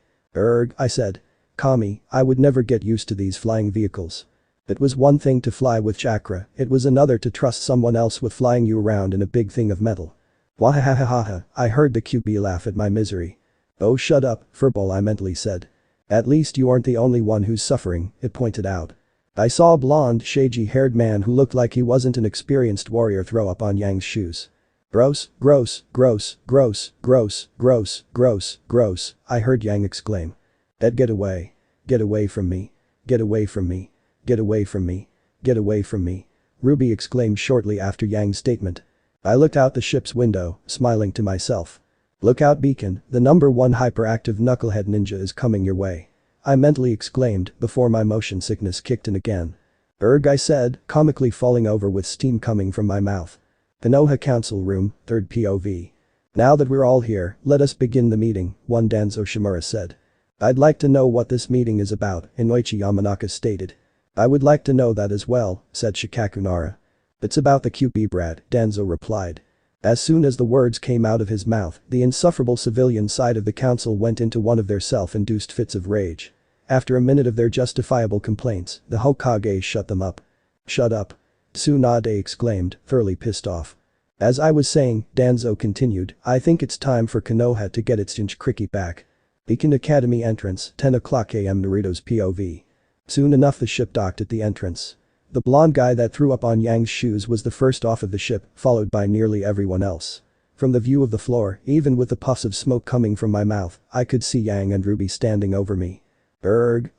I said. Kami, I would never get used to these flying vehicles. It was one thing to fly with chakra, it was another to trust someone else with flying you around in a big thing of metal. Wahahahaha, I heard the QB laugh at my misery. Oh shut up, furball, I mentally said. At least you aren't the only one who's suffering, it pointed out. I saw a blonde, shaggy-haired man who looked like he wasn't an experienced warrior throw up on Yang's shoes. Gross, gross, gross, gross, gross, gross, gross, gross, I heard Yang exclaim. Ed, get away. Get away from me. Get away from me. Get away from me. Get away from me. Ruby exclaimed shortly after Yang's statement. I looked out the ship's window, smiling to myself. Look out Beacon, the #1 hyperactive knucklehead ninja is coming your way. I mentally exclaimed before my motion sickness kicked in again. I said, comically falling over with steam coming from my mouth. Konoha Council Room, 3rd POV. Now that we're all here, let us begin the meeting, one Danzo Shimura said. I'd like to know what this meeting is about, Inoichi Yamanaka stated. I would like to know that as well, said Shikaku Nara. It's about the QB brat, Danzo replied. As soon as the words came out of his mouth, the insufferable civilian side of the council went into one of their self-induced fits of rage. After a minute of their justifiable complaints, the Hokage shut them up. Shut up. Tsunade exclaimed, thoroughly pissed off. As I was saying, Danzo continued, I think it's time for Konoha to get its Jinchuriki back. Beacon Academy entrance, 10 o'clock AM Naruto's POV. Soon enough the ship docked at the entrance. The blonde guy that threw up on Yang's shoes was the first off of the ship, followed by nearly everyone else. From the view of the floor, even with the puffs of smoke coming from my mouth, I could see Yang and Ruby standing over me.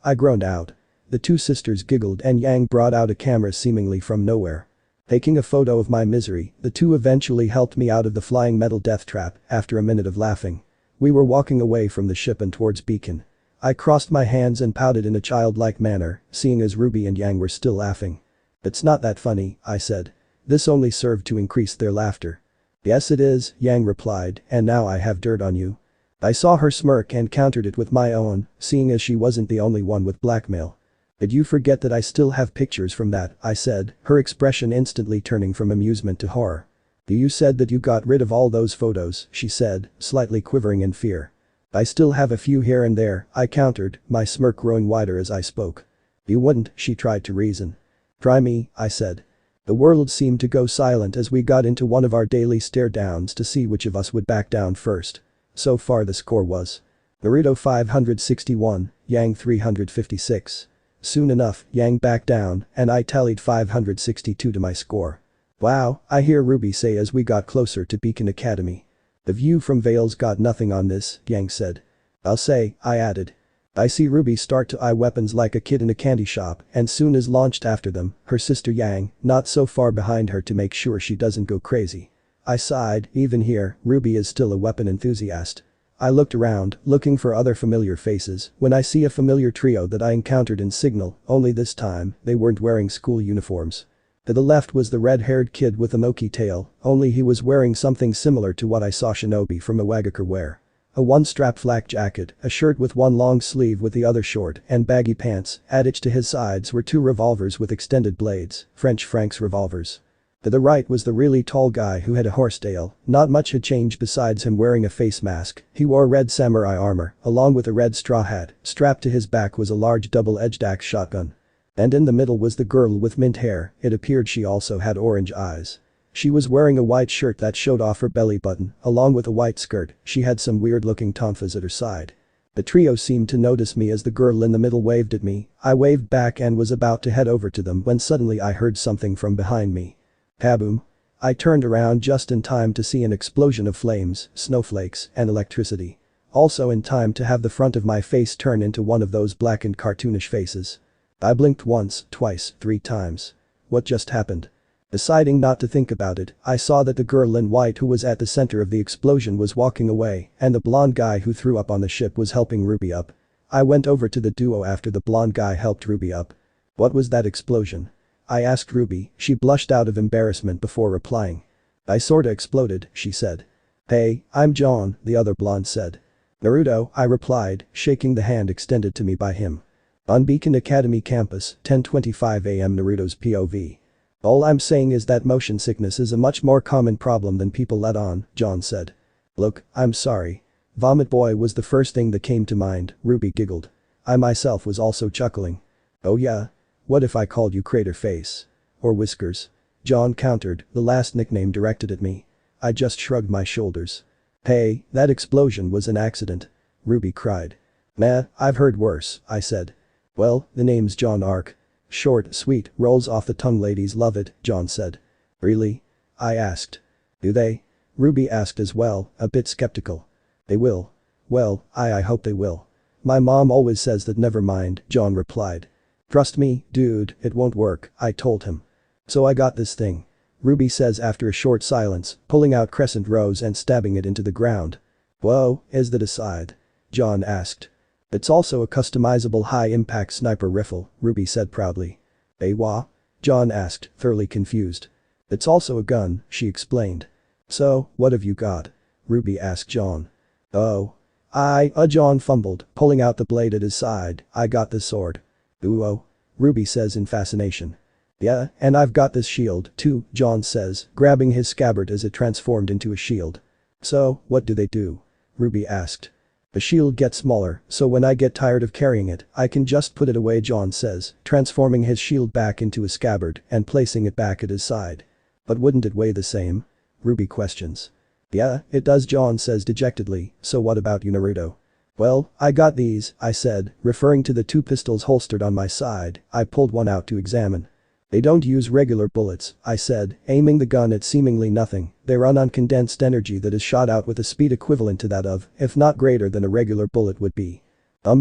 I groaned out. The two sisters giggled and Yang brought out a camera seemingly from nowhere. Taking a photo of my misery, the two eventually helped me out of the flying metal death trap after a minute of laughing. We were walking away from the ship and towards Beacon. I crossed my hands and pouted in a childlike manner, seeing as Ruby and Yang were still laughing. It's not that funny, I said. This only served to increase their laughter. Yes it is, Yang replied, and now I have dirt on you. I saw her smirk and countered it with my own, seeing as she wasn't the only one with blackmail. Did you forget that I still have pictures from that, I said, her expression instantly turning from amusement to horror. You said that you got rid of all those photos, she said, slightly quivering in fear. I still have a few here and there, I countered, my smirk growing wider as I spoke. You wouldn't, she tried to reason. Try me, I said. The world seemed to go silent as we got into one of our daily stare downs to see which of us would back down first. So far the score was Naruto 561, Yang 356. Soon enough, Yang backed down, and I tallied 562 to my score. Wow, I hear Ruby say as we got closer to Beacon Academy. The view from Vale's got nothing on this, Yang said. I'll say, I added. I see Ruby start to eye weapons like a kid in a candy shop and soon as launched after them, her sister Yang, not so far behind her to make sure she doesn't go crazy. I sighed, even here, Ruby is still a weapon enthusiast. I looked around, looking for other familiar faces, when I see a familiar trio that I encountered in Signal, only this time, they weren't wearing school uniforms. To the left was the red-haired kid with a Moki tail, only he was wearing something similar to what I saw Shinobi from Iwagakure wear. A one-strap flak jacket, a shirt with one long sleeve with the other short, and baggy pants, attached to his sides were two revolvers with extended blades, French Frank's revolvers. To the right was the really tall guy who had a horsetail, not much had changed besides him wearing a face mask, he wore red samurai armor, along with a red straw hat, strapped to his back was a large double-edged axe shotgun. And in the middle was the girl with mint hair, it appeared she also had orange eyes. She was wearing a white shirt that showed off her belly button, along with a white skirt, she had some weird looking tonfas at her side. The trio seemed to notice me as the girl in the middle waved at me, I waved back and was about to head over to them when suddenly I heard something from behind me. Kaboom! I turned around just in time to see an explosion of flames, snowflakes, and electricity. Also in time to have the front of my face turn into one of those blackened cartoonish faces. I blinked once, twice, 3 times. What just happened? Deciding not to think about it, I saw that the girl in white who was at the center of the explosion was walking away and the blonde guy who threw up on the ship was helping Ruby up. I went over to the duo after the blonde guy helped Ruby up. What was that explosion? I asked Ruby, she blushed out of embarrassment before replying. I sorta exploded, she said. Hey, I'm John, the other blonde said. Naruto, I replied, shaking the hand extended to me by him. On Beacon Academy campus, 10:25 AM Naruto's POV. All I'm saying is that motion sickness is a much more common problem than people let on, John said. Look, I'm sorry. Vomit boy was the first thing that came to mind, Ruby giggled. I myself was also chuckling. Oh yeah? What if I called you Crater Face? Or Whiskers? John countered, the last nickname directed at me. I just shrugged my shoulders. Hey, that explosion was an accident. Ruby cried. Nah, I've heard worse, I said. Well, the name's John Arc. Short, sweet, rolls off the tongue ladies love it, John said. Really? I asked. Do they? Ruby asked as well, a bit skeptical. They will. Well, I hope they will. My mom always says that never mind, John replied. Trust me, dude, it won't work, I told him. So I got this thing. Ruby says after a short silence, pulling out crescent rose and stabbing it into the ground. Whoa, is that a side? John asked. It's also a customizable high-impact sniper rifle, Ruby said proudly. Eh wah? John asked, thoroughly confused. It's also a gun, she explained. So, what have you got? Ruby asked John. Oh. John fumbled, pulling out the blade at his side, I got this sword. Ooh-oh. Ruby says in fascination. Yeah, and I've got this shield, too, John says, grabbing his scabbard as it transformed into a shield. So, what do they do? Ruby asked. The shield gets smaller, so when I get tired of carrying it, I can just put it away, John says, transforming his shield back into a scabbard and placing it back at his side. But wouldn't it weigh the same? Ruby questions. Yeah, it does, John says dejectedly, so what about you, Naruto? Well, I got these, I said, referring to the 2 pistols holstered on my side, I pulled one out to examine. They don't use regular bullets, I said, aiming the gun at seemingly nothing, they run on condensed energy that is shot out with a speed equivalent to that of, if not greater than a regular bullet would be.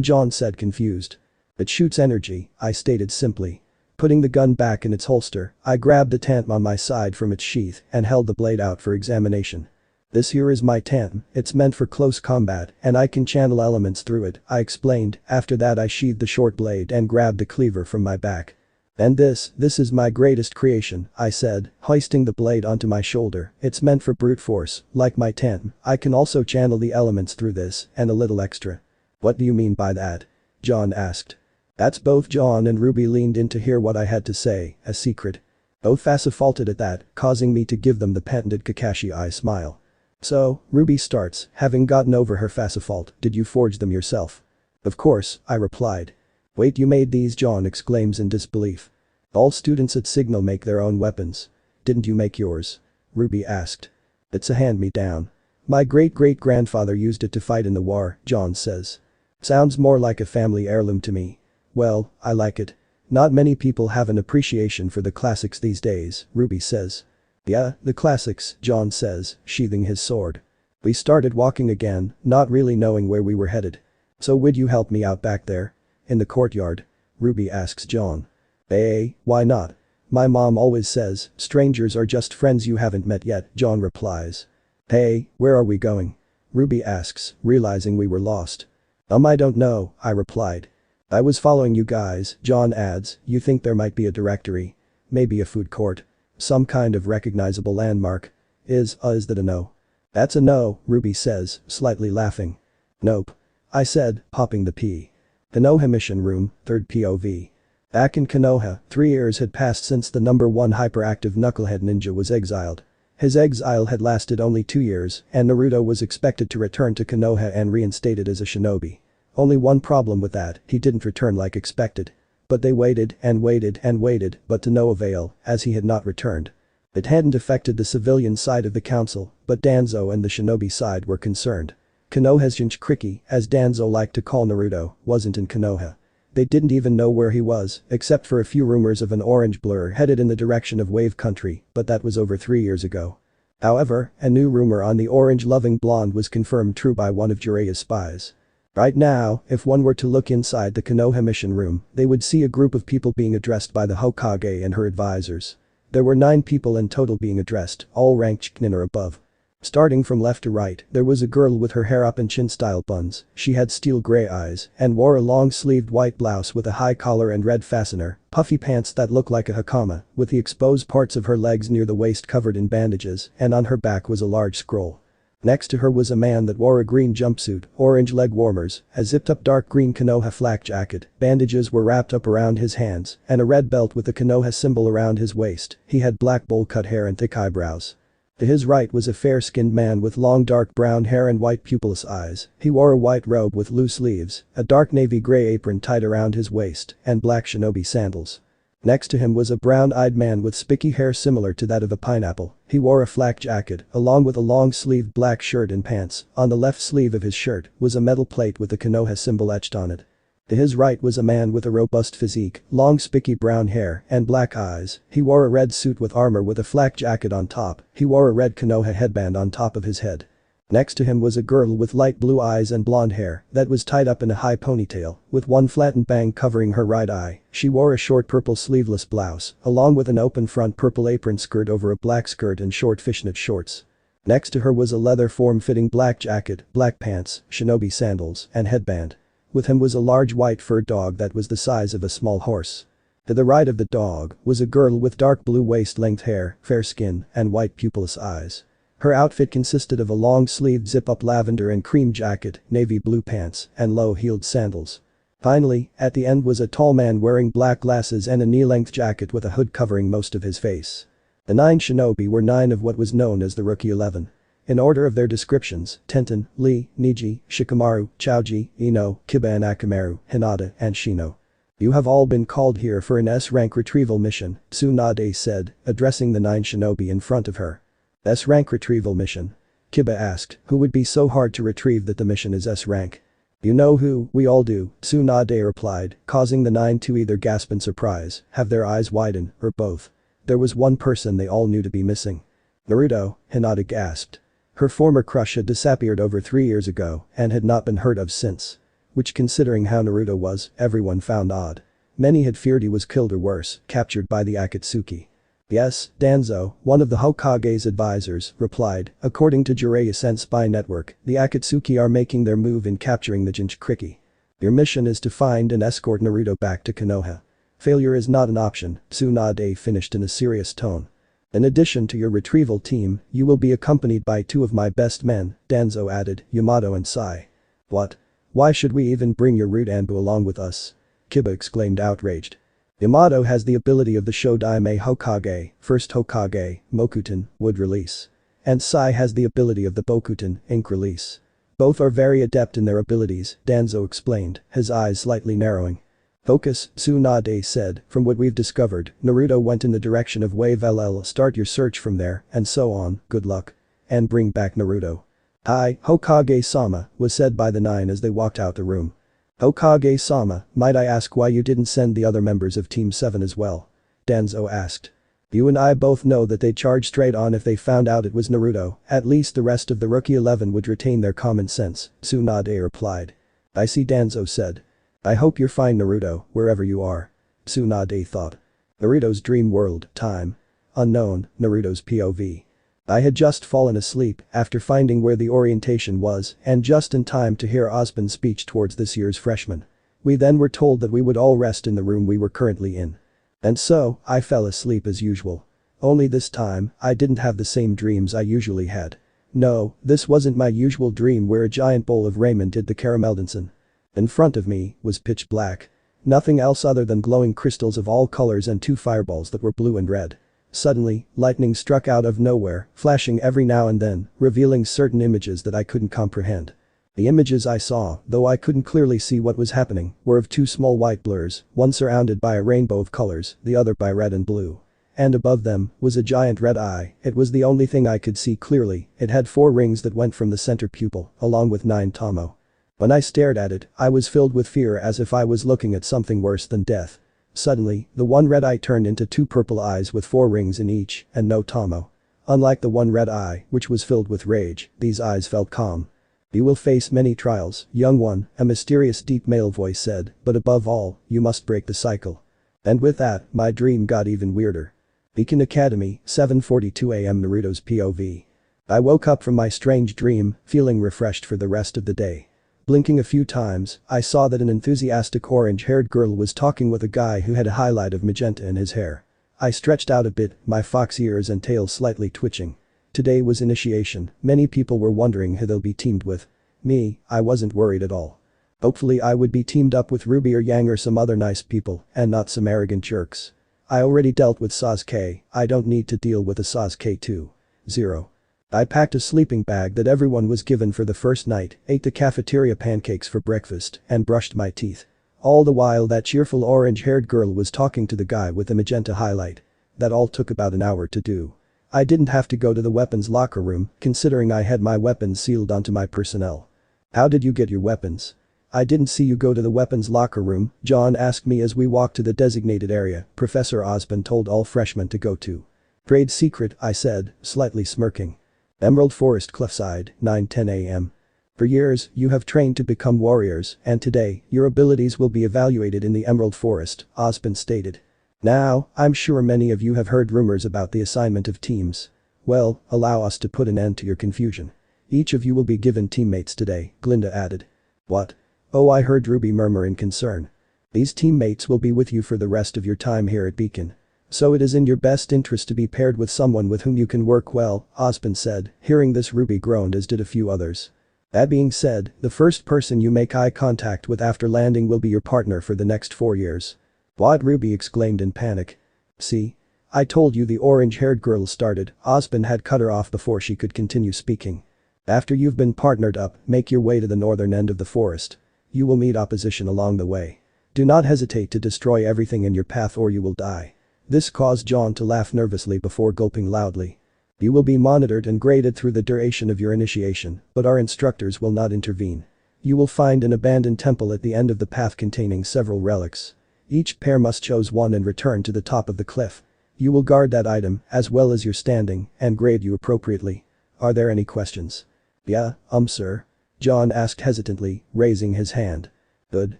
John said confused. It shoots energy, I stated simply. Putting the gun back in its holster, I grabbed the tantum on my side from its sheath and held the blade out for examination. This here is my tantum, it's meant for close combat and I can channel elements through it, I explained, after that I sheathed the short blade and grabbed the cleaver from my back. And this is my greatest creation, I said, hoisting the blade onto my shoulder, it's meant for brute force, like my tantum, I can also channel the elements through this, and a little extra. What do you mean by that? John asked. That's both John and Ruby leaned in to hear what I had to say, a secret. Both faulted at that, causing me to give them the patented Kakashi eye smile. So, Ruby starts, having gotten over her fault, did you forge them yourself? Of course, I replied. Wait, you made these? John exclaims in disbelief. All students at Signal make their own weapons. Didn't you make yours? Ruby asked. It's a hand-me-down. My great-great-grandfather used it to fight in the war, John says. Sounds more like a family heirloom to me. Well, I like it. Not many people have an appreciation for the classics these days, Ruby says. Yeah, the classics, John says, sheathing his sword. We started walking again, not really knowing where we were headed. So would you help me out back there? In the courtyard? Ruby asks John. Why not? My mom always says, strangers are just friends you haven't met yet, John replies. Hey, where are we going? Ruby asks, realizing we were lost. I don't know, I replied. I was following you guys, John adds, you think there might be a directory? Maybe a food court? Some kind of recognizable landmark? Is that a no? That's a no, Ruby says, slightly laughing. Nope. I said, popping the P. Konoha Mission Room, 3rd POV. Back in Konoha, 3 years had passed since the #1 hyperactive knucklehead ninja was exiled. His exile had lasted only 2 years, and Naruto was expected to return to Konoha and reinstated as a shinobi. Only one problem with that, he didn't return like expected. But they waited and waited and waited, but to no avail, as he had not returned. It hadn't affected the civilian side of the council, but Danzo and the shinobi side were concerned. Konoha's Jinchuriki, as Danzo liked to call Naruto, wasn't in Konoha. They didn't even know where he was, except for a few rumors of an orange blur headed in the direction of Wave Country, but that was over 3 years ago. However, a new rumor on the orange-loving blonde was confirmed true by one of Jiraiya's spies. Right now, if one were to look inside the Konoha mission room, they would see a group of people being addressed by the Hokage and her advisors. There were 9 people in total being addressed, all ranked Chunin or above. Starting from left to right, there was a girl with her hair up in chin-style buns, she had steel grey eyes, and wore a long-sleeved white blouse with a high collar and red fastener, puffy pants that looked like a hakama, with the exposed parts of her legs near the waist covered in bandages, and on her back was a large scroll. Next to her was a man that wore a green jumpsuit, orange leg warmers, a zipped-up dark green Konoha flak jacket, bandages were wrapped up around his hands, and a red belt with the Konoha symbol around his waist. He had black bowl-cut hair and thick eyebrows. To his right was a fair-skinned man with long dark brown hair and white pupilless eyes. He wore a white robe with loose sleeves, a dark navy gray apron tied around his waist, and black shinobi sandals. Next to him was a brown-eyed man with spiky hair similar to that of a pineapple. He wore a flak jacket, along with a long-sleeved black shirt and pants. On the left sleeve of his shirt was a metal plate with the Konoha symbol etched on it. To his right was a man with a robust physique, long spiky brown hair, and black eyes. He wore a red suit with armor with a flak jacket on top. He wore a red Konoha headband on top of his head. Next to him was a girl with light blue eyes and blonde hair that was tied up in a high ponytail, with one flattened bang covering her right eye. She wore a short purple sleeveless blouse, along with an open front purple apron skirt over a black skirt and short fishnet shorts. Next to her was a leather form-fitting black jacket, black pants, shinobi sandals, and headband. With him was a large white fur dog that was the size of a small horse. To the right of the dog was a girl with dark blue waist-length hair, fair skin, and white pupilless eyes. Her outfit consisted of a long-sleeved zip-up lavender and cream jacket, navy blue pants, and low-heeled sandals. Finally, at the end was a tall man wearing black glasses and a knee-length jacket with a hood covering most of his face. The 9 shinobi were 9 of what was known as the Rookie 11. In order of their descriptions, Tenten, Lee, Niji, Shikamaru, Choji, Ino, Kiba and Akamaru, Hinata, and Shino. You have all been called here for an S-rank retrieval mission, Tsunade said, addressing the 9 shinobi in front of her. S-rank retrieval mission? Kiba asked, who would be so hard to retrieve that the mission is S-rank? You know who, we all do, Tsunade replied, causing the 9 to either gasp in surprise, have their eyes widen, or both. There was one person they all knew to be missing. Naruto, Hinata gasped. Her former crush had disappeared over 3 years ago and had not been heard of since. Which, considering how Naruto was, everyone found odd. Many had feared he was killed or worse, captured by the Akatsuki. Yes, Danzo, one of the Hokage's advisors, replied, according to Jiraiya-sen's spy network, the Akatsuki are making their move in capturing the Jinchuriki. Your mission is to find and escort Naruto back to Konoha. Failure is not an option, Tsunade finished in a serious tone. In addition to your retrieval team, you will be accompanied by 2 of my best men, Danzo added, Yamato and Sai. What? Why should we even bring your rude Anbu along with us? Kiba exclaimed outraged. Yamato has the ability of the Shodaime Hokage, first Hokage, Mokuton, wood release. And Sai has the ability of the Bokuton, ink release. Both are very adept in their abilities, Danzo explained, his eyes slightly narrowing. Focus, Tsunade said, from what we've discovered, Naruto went in the direction of Vale, start your search from there, and so on, good luck. And bring back Naruto. Hi, Hokage-sama, was said by the 9 as they walked out the room. Hokage-sama, might I ask why you didn't send the other members of Team 7 as well? Danzo asked. You and I both know that they'd charge straight on if they found out it was Naruto, at least the rest of the Rookie 11 would retain their common sense, Tsunade replied. I see, Danzo said. I hope you're fine, Naruto, wherever you are. Tsunade thought. Naruto's dream world, time. Unknown, Naruto's POV. I had just fallen asleep after finding where the orientation was and just in time to hear Ozpin's speech towards this year's freshmen. We then were told that we would all rest in the room we were currently in. And so, I fell asleep as usual. Only this time, I didn't have the same dreams I usually had. No, this wasn't my usual dream where a giant bowl of ramen did the caramel dancing. In front of me was pitch black. Nothing else other than glowing crystals of all colors and 2 fireballs that were blue and red. Suddenly, lightning struck out of nowhere, flashing every now and then, revealing certain images that I couldn't comprehend. The images I saw, though I couldn't clearly see what was happening, were of two small white blurs, one surrounded by a rainbow of colors, the other by red and blue. And above them was a giant red eye. It was the only thing I could see clearly. It had 4 rings that went from the center pupil, along with 9 tomo. When I stared at it, I was filled with fear as if I was looking at something worse than death. Suddenly, the one red eye turned into 2 purple eyes with 4 rings in each, and no tomo. Unlike the one red eye, which was filled with rage, these eyes felt calm. "You will face many trials, young one," a mysterious deep male voice said, "but above all, you must break the cycle." And with that, my dream got even weirder. Beacon Academy, 7:42 AM Naruto's POV. I woke up from my strange dream, feeling refreshed for the rest of the day. Blinking a few times, I saw that an enthusiastic orange-haired girl was talking with a guy who had a highlight of magenta in his hair. I stretched out a bit, my fox ears and tail slightly twitching. Today was initiation. Many people were wondering who they'll be teamed with. Me, I wasn't worried at all. Hopefully I would be teamed up with Ruby or Yang or some other nice people, and not some arrogant jerks. I already dealt with Sasuke, I don't need to deal with a Sasuke too. 0. I packed a sleeping bag that everyone was given for the first night, ate the cafeteria pancakes for breakfast, and brushed my teeth. All the while that cheerful orange-haired girl was talking to the guy with the magenta highlight. That all took about an hour to do. I didn't have to go to the weapons locker room, considering I had my weapons sealed onto my personnel. "How did you get your weapons?" "I didn't see you go to the weapons locker room," John asked me as we walked to the designated area Professor Osborn told all freshmen to go to. "Trade secret," I said, slightly smirking. Emerald Forest Cliffside, 9:10 AM. "For years, you have trained to become warriors, and today, your abilities will be evaluated in the Emerald Forest," Osborn stated. "Now, I'm sure many of you have heard rumors about the assignment of teams. Well, allow us to put an end to your confusion. Each of you will be given teammates today," Glinda added. "What?" "Oh, I heard Ruby murmur in concern. "These teammates will be with you for the rest of your time here at Beacon. So it is in your best interest to be paired with someone with whom you can work well," Osborn said. Hearing this, Ruby groaned, as did a few others. "That being said, the first person you make eye contact with after landing will be your partner for the next 4 years. "What?" Ruby exclaimed in panic. "See? I told you," the orange-haired girl started. Osborn had cut her off before she could continue speaking. "After you've been partnered up, make your way to the northern end of the forest. You will meet opposition along the way. Do not hesitate to destroy everything in your path or you will die." This caused John to laugh nervously before gulping loudly. "You will be monitored and graded through the duration of your initiation, but our instructors will not intervene. You will find an abandoned temple at the end of the path containing several relics. Each pair must choose one and return to the top of the cliff. You will guard that item, as well as your standing, and grade you appropriately. Are there any questions?" "Yeah, sir," John asked hesitantly, raising his hand. "Good.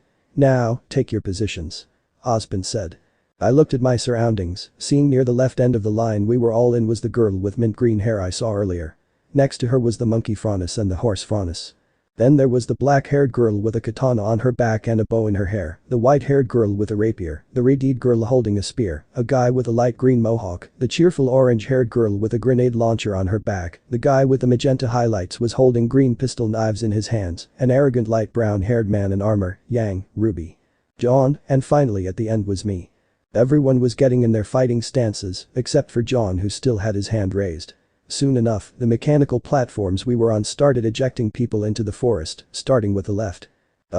Now, take your positions," Osborn said. I looked at my surroundings, seeing near the left end of the line we were all in was the girl with mint green hair I saw earlier. Next to her was the monkey Franus and the horse Franus. Then there was the black-haired girl with a katana on her back and a bow in her hair, the white-haired girl with a rapier, the red-eyed girl holding a spear, a guy with a light green mohawk, the cheerful orange-haired girl with a grenade launcher on her back, the guy with the magenta highlights was holding green pistol knives in his hands, an arrogant light brown-haired man in armor, Yang, Ruby, John, and finally at the end was me. Everyone was getting in their fighting stances, except for John, who still had his hand raised. Soon enough, the mechanical platforms we were on started ejecting people into the forest, starting with the left.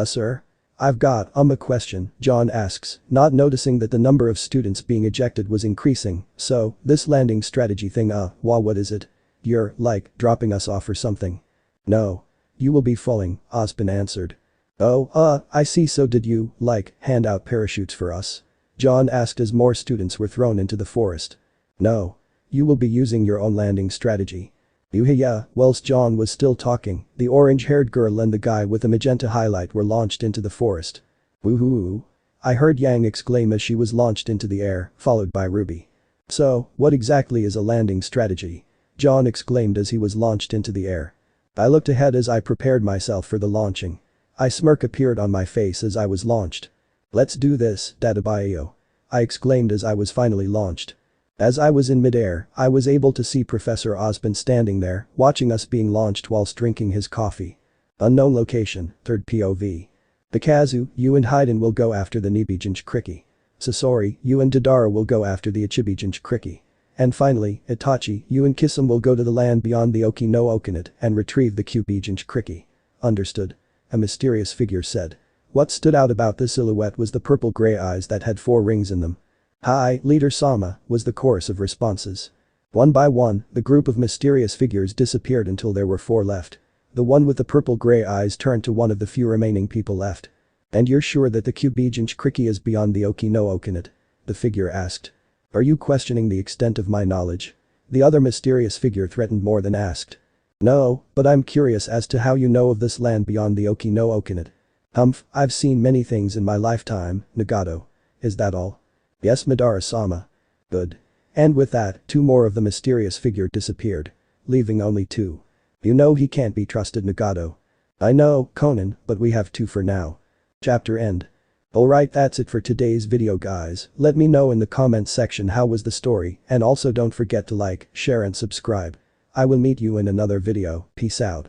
Sir? I've got a question," John asks, not noticing that the number of students being ejected was increasing. "So, this landing strategy thing, what is it? You're, like, dropping us off or something?" "No. You will be falling," Osborn answered. "Oh, I see, so did you, like, hand out parachutes for us?" John asked as more students were thrown into the forest. "No. You will be using your own landing strategy." Yeah. Whilst John was still talking, the orange-haired girl and the guy with the magenta highlight were launched into the forest. "Woohoo!" I heard Yang exclaim as she was launched into the air, followed by Ruby. "So, what exactly is a landing strategy?" John exclaimed as he was launched into the air. I looked ahead as I prepared myself for the launching. A smirk appeared on my face as I was launched. "Let's do this, Databayo," I exclaimed as I was finally launched. As I was in midair, I was able to see Professor Osborn standing there, watching us being launched whilst drinking his coffee. Unknown location, third POV. Bikazu, you and Hayden will go after the Nibijinch Kriki. Sasori, you and Dadara will go after the Ichibijinch Kriki. And finally, Itachi, you and Kisum will go to the land beyond the Oki no Okinit and retrieve the Kyuubijinch Kriki. Understood. A mysterious figure said. What stood out about the silhouette was the purple-gray eyes that had 4 rings in them. "Hi, Leader Sama," was the chorus of responses. One by one, the group of mysterious figures disappeared until there were 4 left. The one with the purple-gray eyes turned to one of the few remaining people left. "And you're sure that the Kyuubigen's Kriki is beyond the Oki no Okinit?" the figure asked. "Are you questioning the extent of my knowledge?" The other mysterious figure threatened more than asked. "No, but I'm curious as to how you know of this land beyond the Oki no Okinit." "Humph, I've seen many things in my lifetime, Nagato." "Is that all?" "Yes, Madara-sama." "Good." And with that, 2 more of the mysterious figure disappeared. Leaving only 2. "You know he can't be trusted, Nagato." "I know, Conan, but we have 2 for now." Chapter end. Alright, that's it for today's video guys. Let me know in the comments section how was the story, and also don't forget to like, share and subscribe. I will meet you in another video. Peace out.